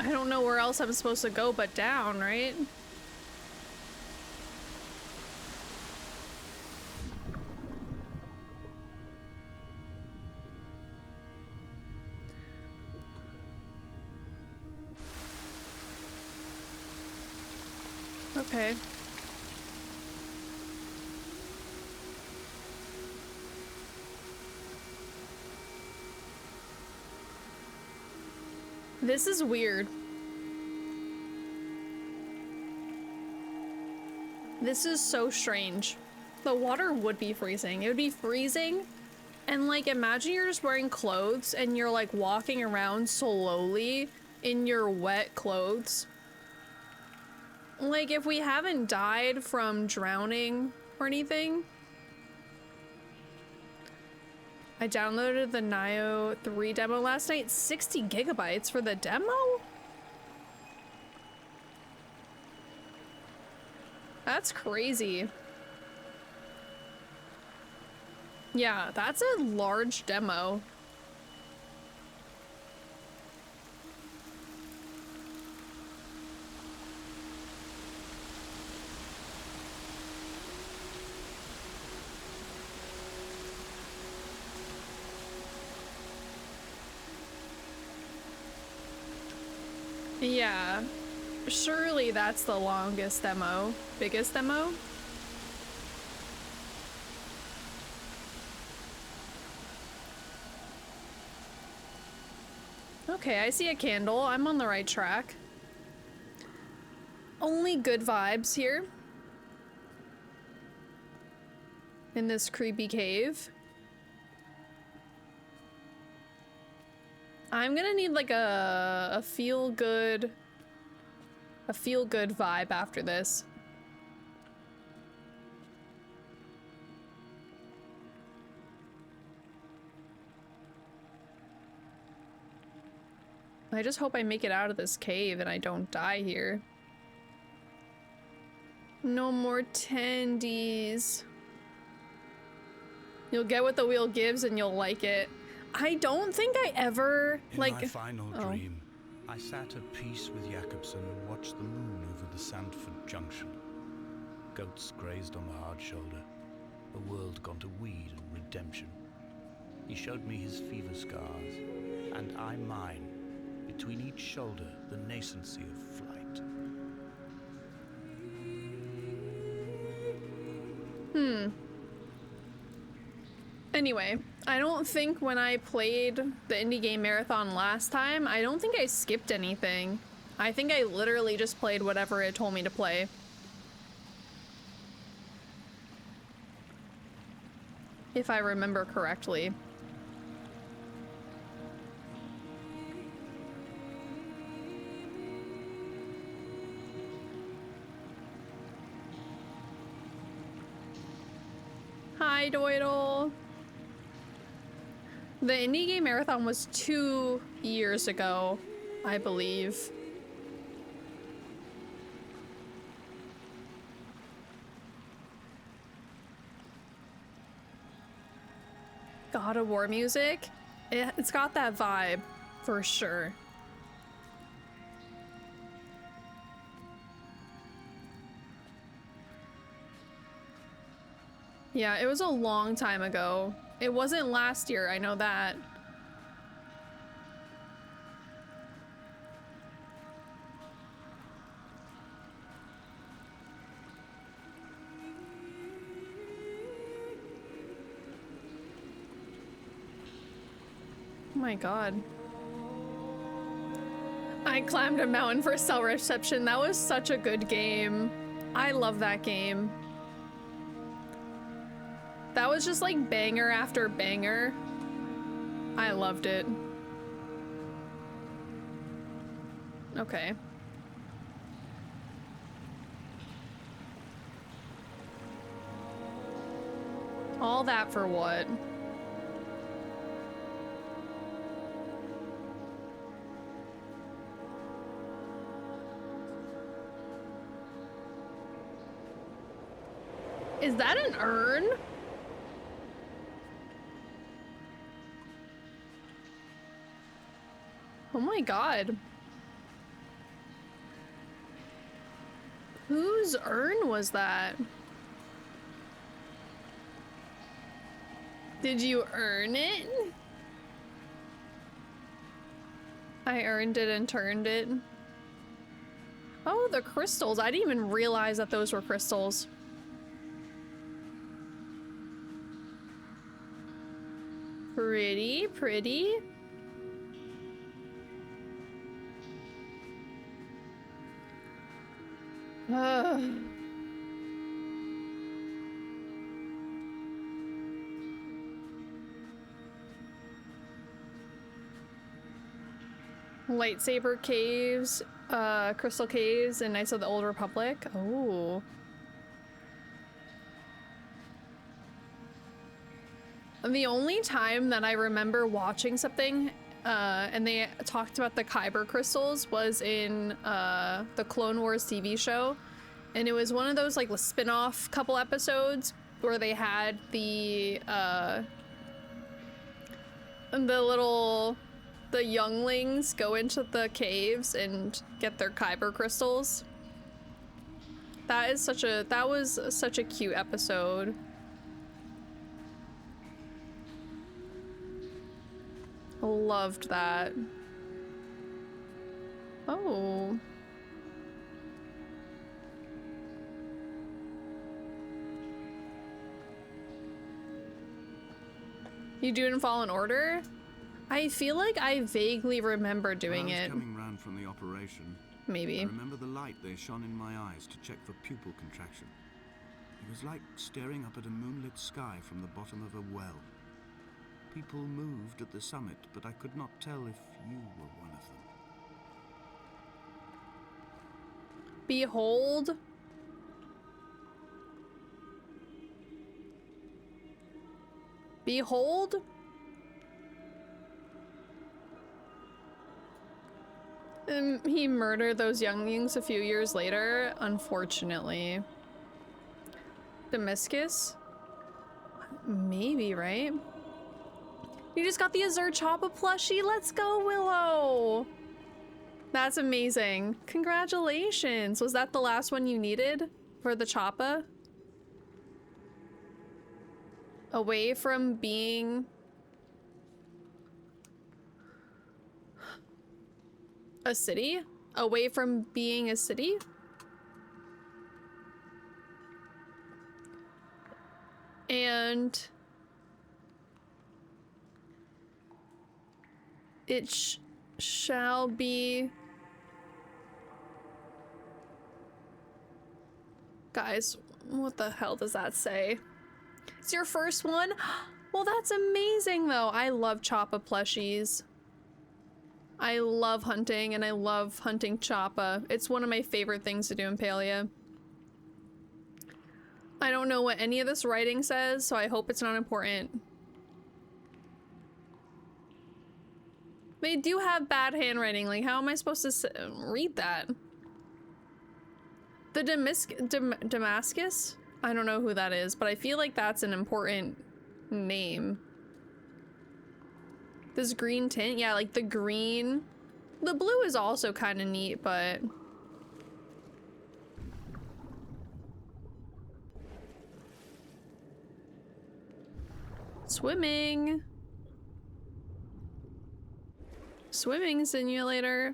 Speaker 1: I don't know where else I'm supposed to go but down, right? Okay. This is weird. This is so strange. The water would be freezing. It would be freezing. And like, imagine you're just wearing clothes and you're like walking around slowly in your wet clothes. Like, if we haven't died from drowning or anything. I downloaded the Nio 3 demo last night. 60 gigabytes for the demo? That's crazy. Yeah, that's a large demo. Yeah, surely that's the longest demo, biggest demo. Okay, I see a candle. I'm on the right track. Only good vibes here. In this creepy cave. I'm gonna need like a feel good vibe after this. I just hope I make it out of this cave and I don't die here. No more tendies. You'll get what the wheel gives and you'll like it. I don't think I ever, like...
Speaker 4: In my final dream, I sat at peace with Jakobsen and watched the moon over the Sandford Junction. Goats grazed on the hard shoulder. A world gone to weed and redemption. He showed me his fever scars, and I mine. Between each shoulder, the nascency of flight.
Speaker 1: Anyway, I don't think when I played the indie game marathon last time, I don't think I skipped anything. I think I literally just played whatever it told me to play. If I remember correctly. Hi, Doidle. The indie game marathon was 2 years ago, I believe. God of War music? It's got that vibe, for sure. Yeah, it was a long time ago. It wasn't last year, I know that. Oh my god. I climbed a mountain for cell reception. That was such a good game. I love that game. That was just like banger after banger. I loved it. Okay. All that for what? Is that an urn? Oh my god. Whose urn was that? Did you earn it? I earned it and turned it. Oh, the crystals. I didn't even realize that those were crystals. Pretty, pretty. Ugh. Lightsaber caves, crystal caves, and Knights of the Old Republic. Oh. The only time that I remember watching something, and they talked about the Kyber crystals was in the Clone Wars TV show. And it was one of those like spin-off couple episodes where they had the younglings go into the caves and get their Kyber crystals. That was such a cute episode. Loved that. Oh. You do it in Fallen Order? I feel like I vaguely remember doing it.
Speaker 2: Coming round from the operation,
Speaker 1: Maybe.
Speaker 2: I remember the light they shone in my eyes to check for pupil contraction. It was like staring up at a moonlit sky from the bottom of a well. People moved at the summit, but I could not tell if you were one of them.
Speaker 1: Behold. Behold. He murdered those younglings a few years later, unfortunately. Damascus? Maybe, right? You just got the Azur Choppa plushie. Let's go, Willow. That's amazing. Congratulations. Was that the last one you needed for the Choppa? Away from being a city? Away from being a city? And it shall be... Guys, what the hell does that say? It's your first one? Well, that's amazing, though. I love Choppa plushies. I love hunting, and I love hunting Choppa. It's one of my favorite things to do in Palia. I don't know what any of this writing says, so I hope it's not important. They do have bad handwriting. Like, how am I supposed to read that? The Damascus? I don't know who that is, but I feel like that's an important name. This green tint? Yeah, like the green. The blue is also kind of neat, but... Swimming. Swimming simulator.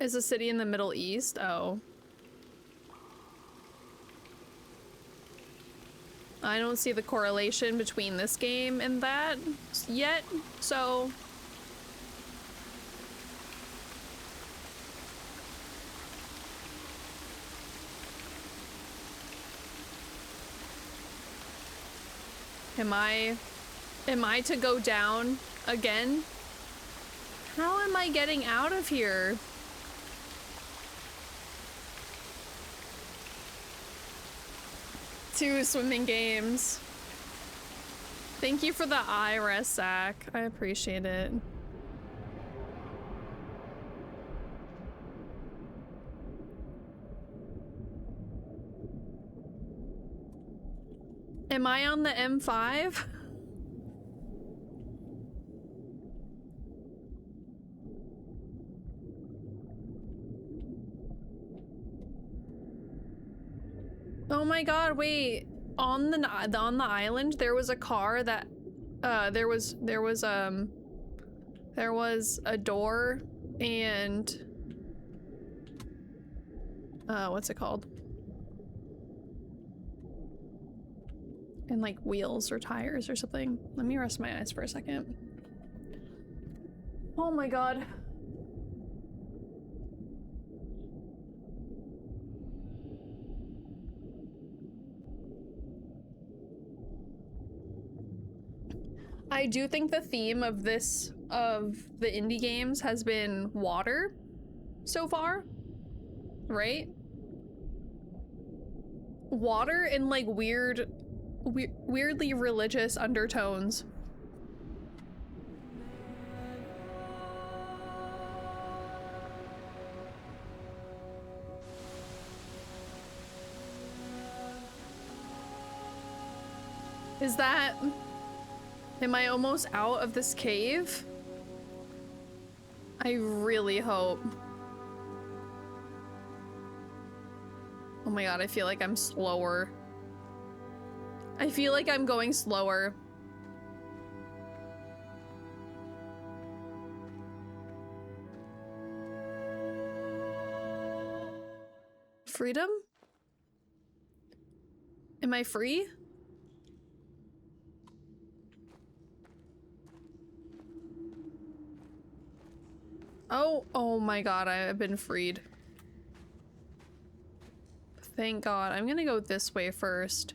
Speaker 1: Is a city in the Middle East? Oh. I don't see the correlation between this game and that yet, so... Am I to go down again? How am I getting out of here? Two swimming games. Thank you for the IRS, Zach. I appreciate it. Am I on the M5? Oh my god, wait. On the island there was a car that there was a door and what's it called? And like wheels or tires or something. Let me rest my eyes for a second. Oh my god. I do think the theme of the indie games has been water so far, right? Water and like weirdly religious undertones. Is that... Am I almost out of this cave? I really hope. Oh my god, I feel like I'm slower. I feel like I'm going slower. Freedom? Am I free? Oh my god, I have been freed. Thank god. I'm gonna go this way first.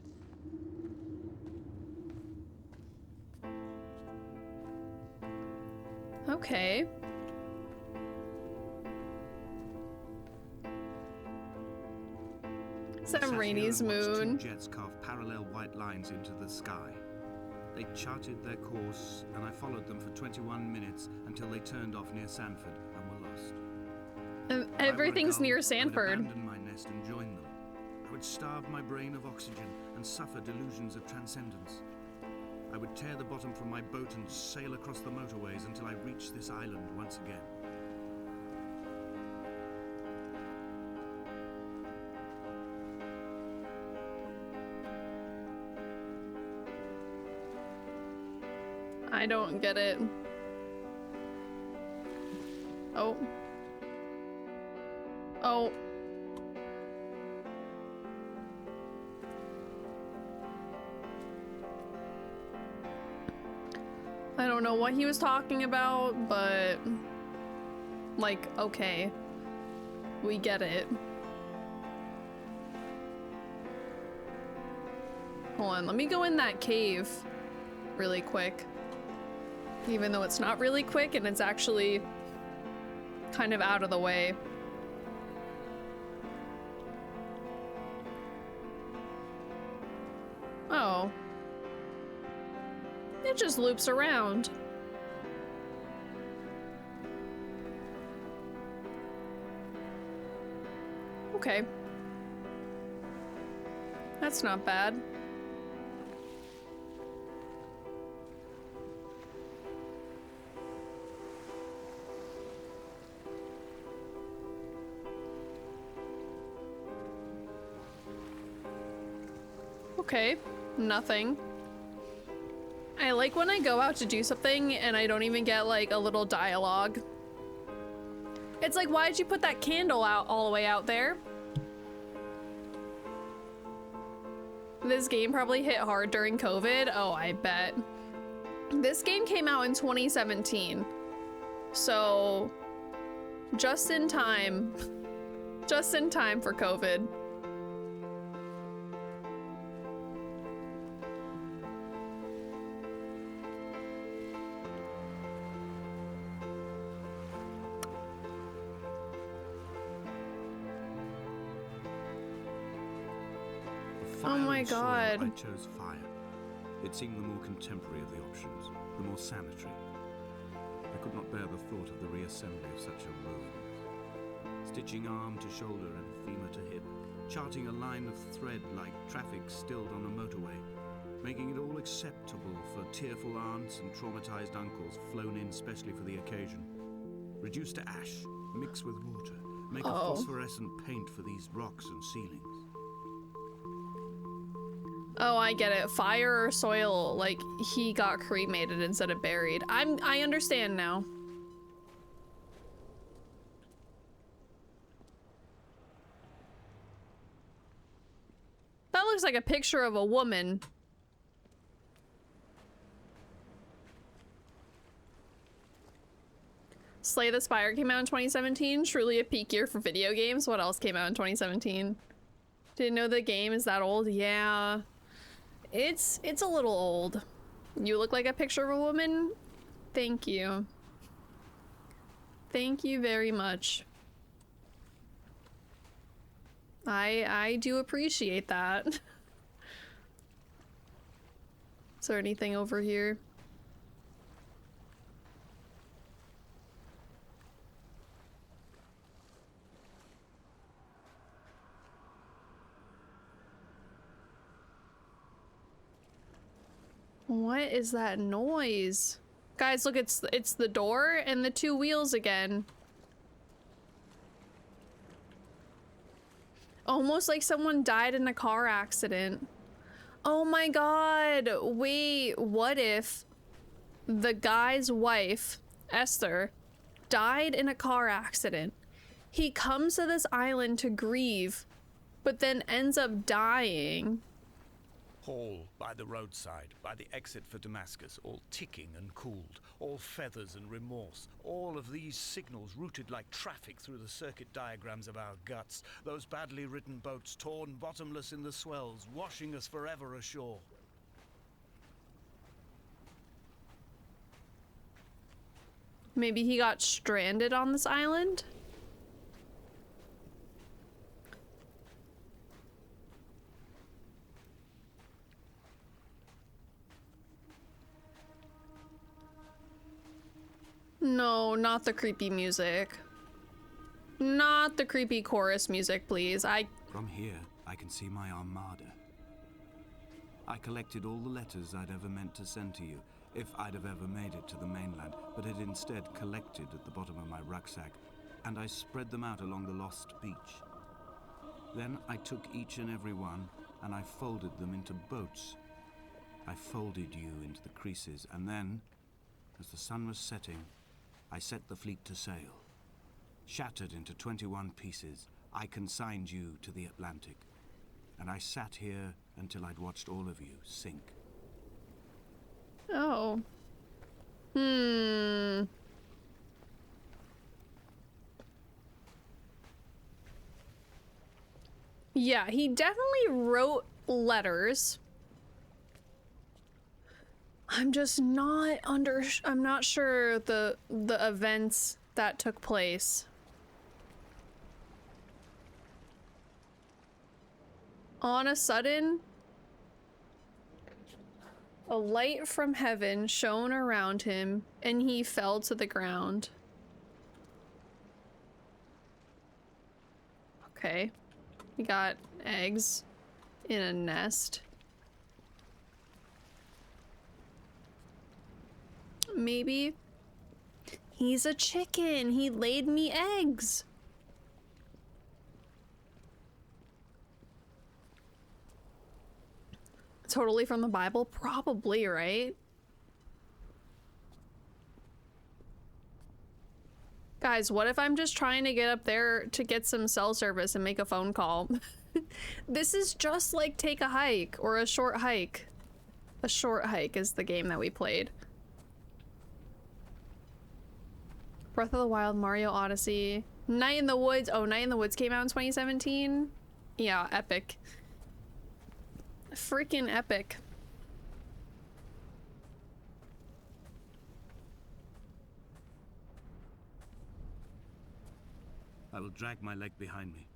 Speaker 1: Okay. Sam Rainey's moon.
Speaker 2: Two jets carved parallel white lines into the sky. They charted their course, and I followed them for 21 minutes until they turned off near Sanford and were lost.
Speaker 1: Everything's near
Speaker 2: I
Speaker 1: Sanford.
Speaker 2: would abandon my nest and join them. I would starve my brain of oxygen and suffer delusions of transcendence. I would tear the bottom from my boat and sail across the motorways until I reached this island once again.
Speaker 1: I don't get it. Oh. Oh. I don't know what he was talking about, but like, okay. We get it. Hold on, let me go in that cave really quick. Even though it's not really quick and it's actually kind of out of the way. Oh. It just loops around. Okay. That's not bad. Okay, nothing. I like when I go out to do something and I don't even get like a little dialogue. It's like, why'd you put that candle out all the way out there? This game probably hit hard during COVID. Oh, I bet. This game came out in 2017. So, just in time. Just in time for COVID. Oh my god.
Speaker 2: I chose fire. It seemed the more contemporary of the options, the more sanitary. I could not bear the thought of the reassembly of such a wilderness. Stitching arm to shoulder and femur to hip, charting a line of thread like traffic stilled on a motorway, making it all acceptable for tearful aunts and traumatized uncles flown in specially for the occasion. Reduce to ash, mix with water, make a phosphorescent paint for these rocks and ceilings.
Speaker 1: Oh, I get it. Fire or soil, like he got cremated instead of buried. I understand now. looks like a picture of a woman. Slay the Spire came out in 2017. Truly a peak year for video games. What else came out in 2017? Didn't know the game is that old. Yeah. It's a little old. You look like a picture of a woman? Thank you. Thank you very much. I do appreciate that. Is there anything over here? What is that noise? Guys, look, it's the door and the two wheels again. Almost like someone died in a car accident. Oh my god, wait, what if the guy's wife, Esther, died in a car accident? He comes to this island to grieve, but then ends up dying.
Speaker 4: Hall by the roadside, by the exit for Damascus, all ticking and cooled, all feathers and remorse, all of these signals routed like traffic through the circuit diagrams of our guts, those badly written boats torn bottomless in the swells, washing us forever ashore.
Speaker 1: Maybe he got stranded on this island? No, not the creepy music. Not the creepy chorus music, please.
Speaker 2: From here, I can see my armada. I collected all the letters I'd ever meant to send to you, if I'd have ever made it to the mainland, but had instead collected at the bottom of my rucksack, and I spread them out along the lost beach. Then I took each and every one, and I folded them into boats. I folded you into the creases, and then, as the sun was setting, I set the fleet to sail. Shattered into 21 pieces, I consigned you to the Atlantic, and I sat here until I'd watched all of you sink.
Speaker 1: Oh. Yeah, he definitely wrote letters. I'm just not I'm not sure the events that took place. On a sudden, a light from heaven shone around him, and he fell to the ground. Okay. We got eggs in a nest. Maybe he's a chicken. He laid me eggs. Totally from the Bible? Probably, right? Guys, what if I'm just trying to get up there to get some cell service and make a phone call? This is just like Take a Hike or a Short Hike. A Short Hike is the game that we played. Breath of the Wild, Mario Odyssey, Night in the Woods. Oh, Night in the Woods came out in 2017? Yeah, epic. Freaking epic.
Speaker 2: I will drag my leg behind me.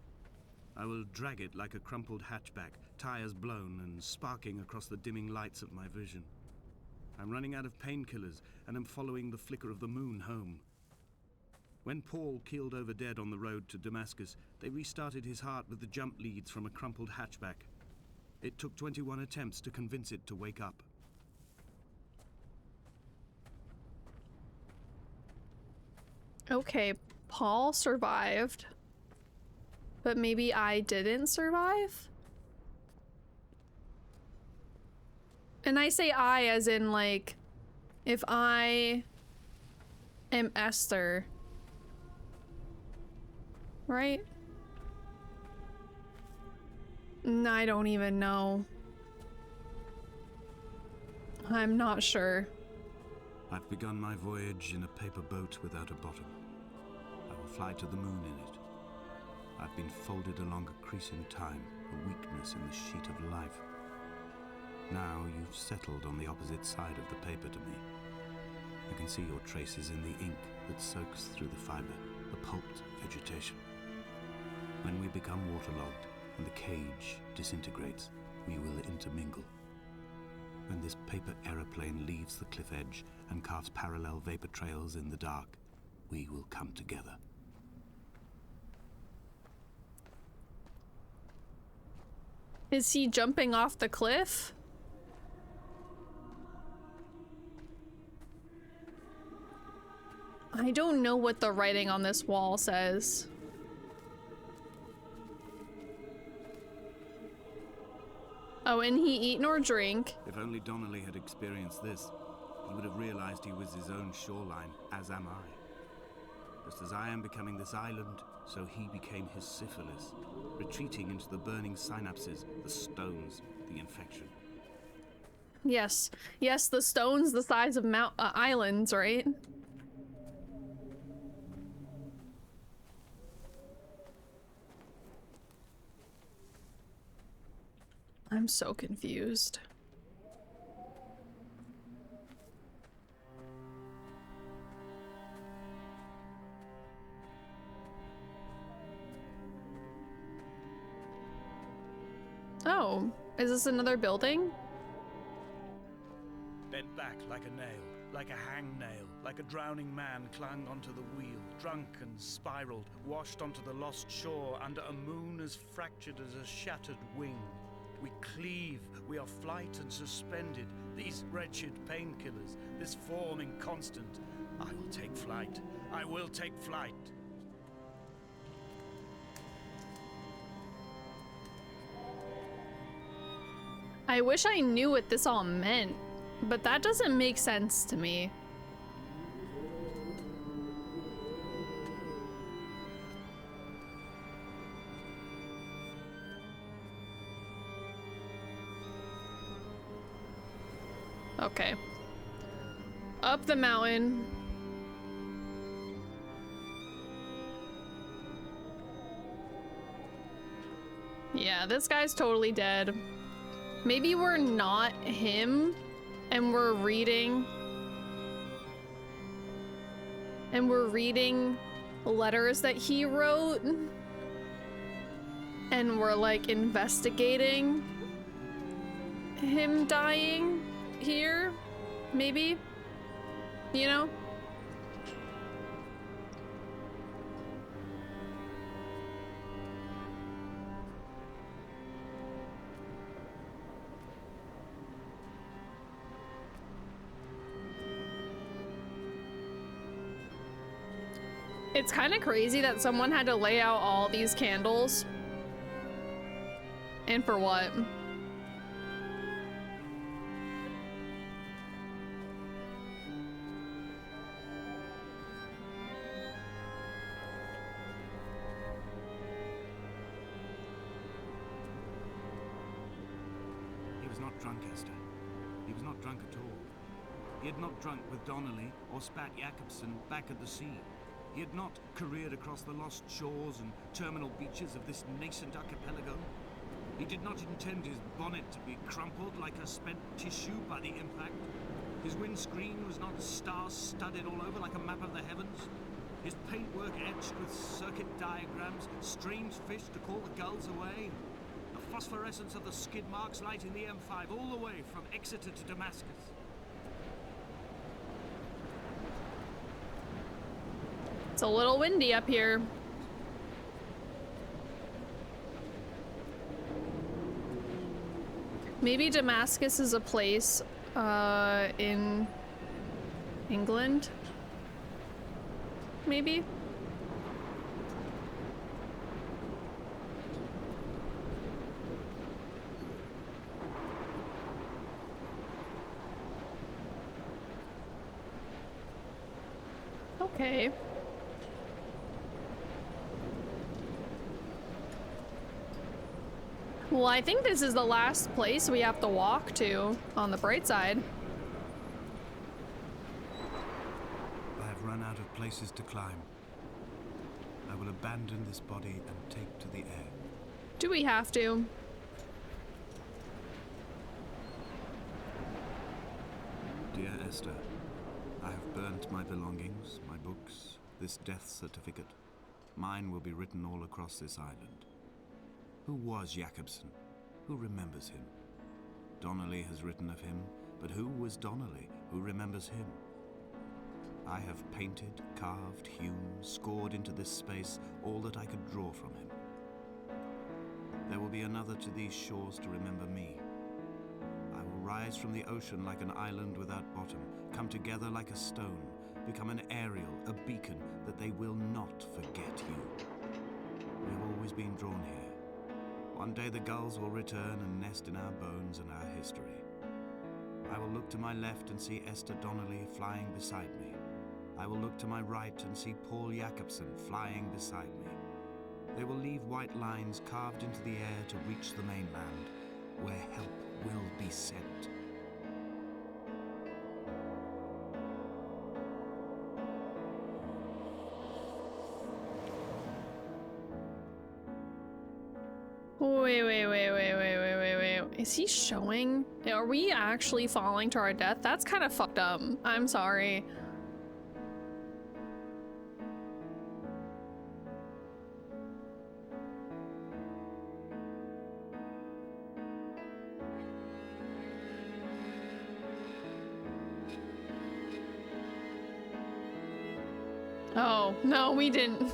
Speaker 2: I will drag it like a crumpled hatchback, tires blown and sparking across the dimming lights of my vision. I'm running out of painkillers and am following the flicker of the moon home. When Paul keeled over dead on the road to Damascus, they restarted his heart with the jump leads from a crumpled hatchback. It took 21 attempts to convince it to wake up.
Speaker 1: Okay, Paul survived. But maybe I didn't survive? And I say I as in, like, if I am Esther, right? I don't even know. I'm not sure.
Speaker 2: I've begun my voyage in a paper boat without a bottom. I will fly to the moon in it. I've been folded along a crease in time, a weakness in the sheet of life. Now you've settled on the opposite side of the paper to me. I can see your traces in the ink that soaks through the fiber, the pulped vegetation. When we become waterlogged and the cage disintegrates, we will intermingle. When this paper aeroplane leaves the cliff edge and carves parallel vapor trails in the dark, we will come together.
Speaker 1: Is he jumping off the cliff? I don't know what the writing on this wall says. Oh, and he eat nor drink.
Speaker 2: If only Donnelly had experienced this, he would have realized he was his own shoreline, as am I. Just as I am becoming this island, so he became his syphilis, retreating into the burning synapses, the stones, the infection.
Speaker 1: Yes. Yes, the stones the size of islands, right? I'm so confused. Oh, is this another building?
Speaker 4: Bent back like a nail, like a hangnail, like a drowning man clung onto the wheel, drunk and spiraled, washed onto the lost shore under a moon as fractured as a shattered wing. We cleave, we are flight and suspended, these wretched painkillers, this form inconstant. I will take flight, I will take flight.
Speaker 1: I wish I knew what this all meant, but that doesn't make sense to me. Okay. Up the mountain. Yeah, this guy's totally dead. Maybe we're not him and we're reading letters that he wrote and we're like investigating him dying here, maybe, you know? It's kind of crazy that someone had to lay out all these candles. And for what?
Speaker 2: He was not drunk, Esther. He was not drunk at all. He had not drunk with Donnelly or spat Jakobsen back at the sea. He had not careered across the lost shores and terminal beaches of this nascent archipelago. He did not intend his bonnet to be crumpled like a spent tissue by the impact. His windscreen was not star-studded all over like a map of the heavens. His paintwork etched with circuit diagrams, strange fish to call the gulls away. The phosphorescence of the skid marks lighting the M5 all the way from Exeter to Damascus.
Speaker 1: It's a little windy up here. Maybe Damascus is a place in England? Maybe? Okay. Well, I think this is the last place we have to walk to, on the bright side.
Speaker 2: I have run out of places to climb. I will abandon this body and take to the air.
Speaker 1: Do we have to?
Speaker 2: Dear Esther, I have burnt my belongings, my books, this death certificate. Mine will be written all across this island. Who was Jakobsen? Who remembers him? Donnelly has written of him, but who was Donnelly? Who remembers him? I have painted, carved, hewn, scored into this space all that I could draw from him. There will be another to these shores to remember me. I will rise from the ocean like an island without bottom, come together like a stone, become an aerial, a beacon, that they will not forget you. We have always been drawn here. One day the gulls will return and nest in our bones and our history. I will look to my left and see Esther Donnelly flying beside me. I will look to my right and see Paul Jakobsen flying beside me. They will leave white lines carved into the air to reach the mainland, where help will be sent.
Speaker 1: Wait. Is he showing? Are we actually falling to our death? That's kind of fucked up. I'm sorry. Oh, no, we didn't.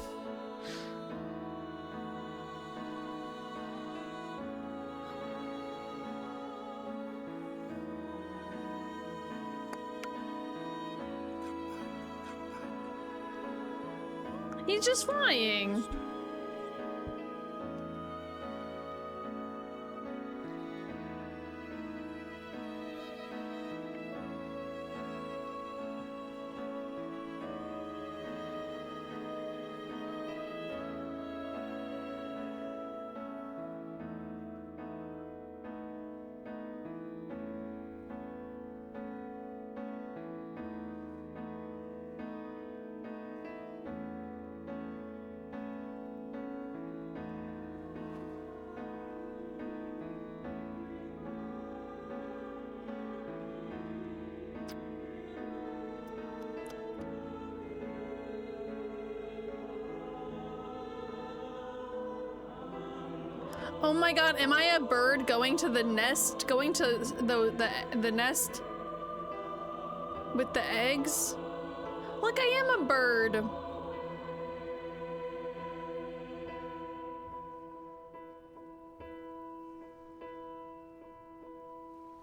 Speaker 1: He's just flying. Oh my god, am I a bird going to the nest? Going to the nest with the eggs? Look, I am a bird.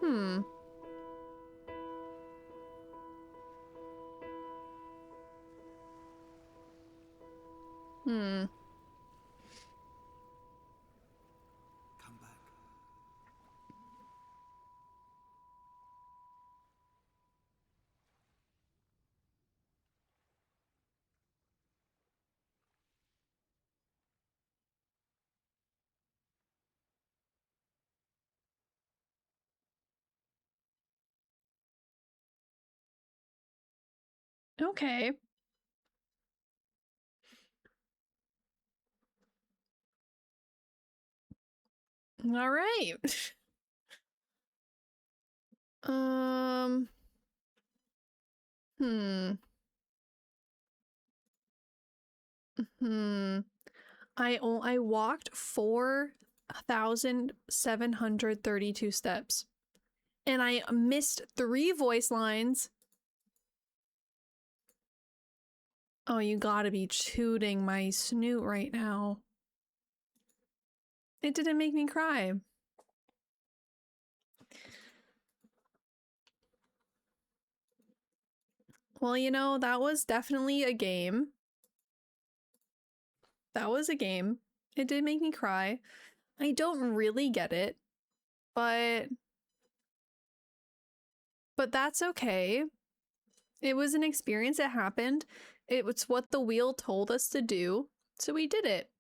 Speaker 1: Hmm. Hmm.
Speaker 2: Come back.
Speaker 1: Okay. All right. Um. Hmm. Hmm. I walked 4,732 steps. And I missed 3 voice lines. Oh, you gotta be tooting my snoot right now. It didn't make me cry. Well, you know, that was definitely a game. That was a game. It did make me cry. I don't really get it, but that's okay. It was an experience. It happened. It was what the wheel told us to do, so we did it.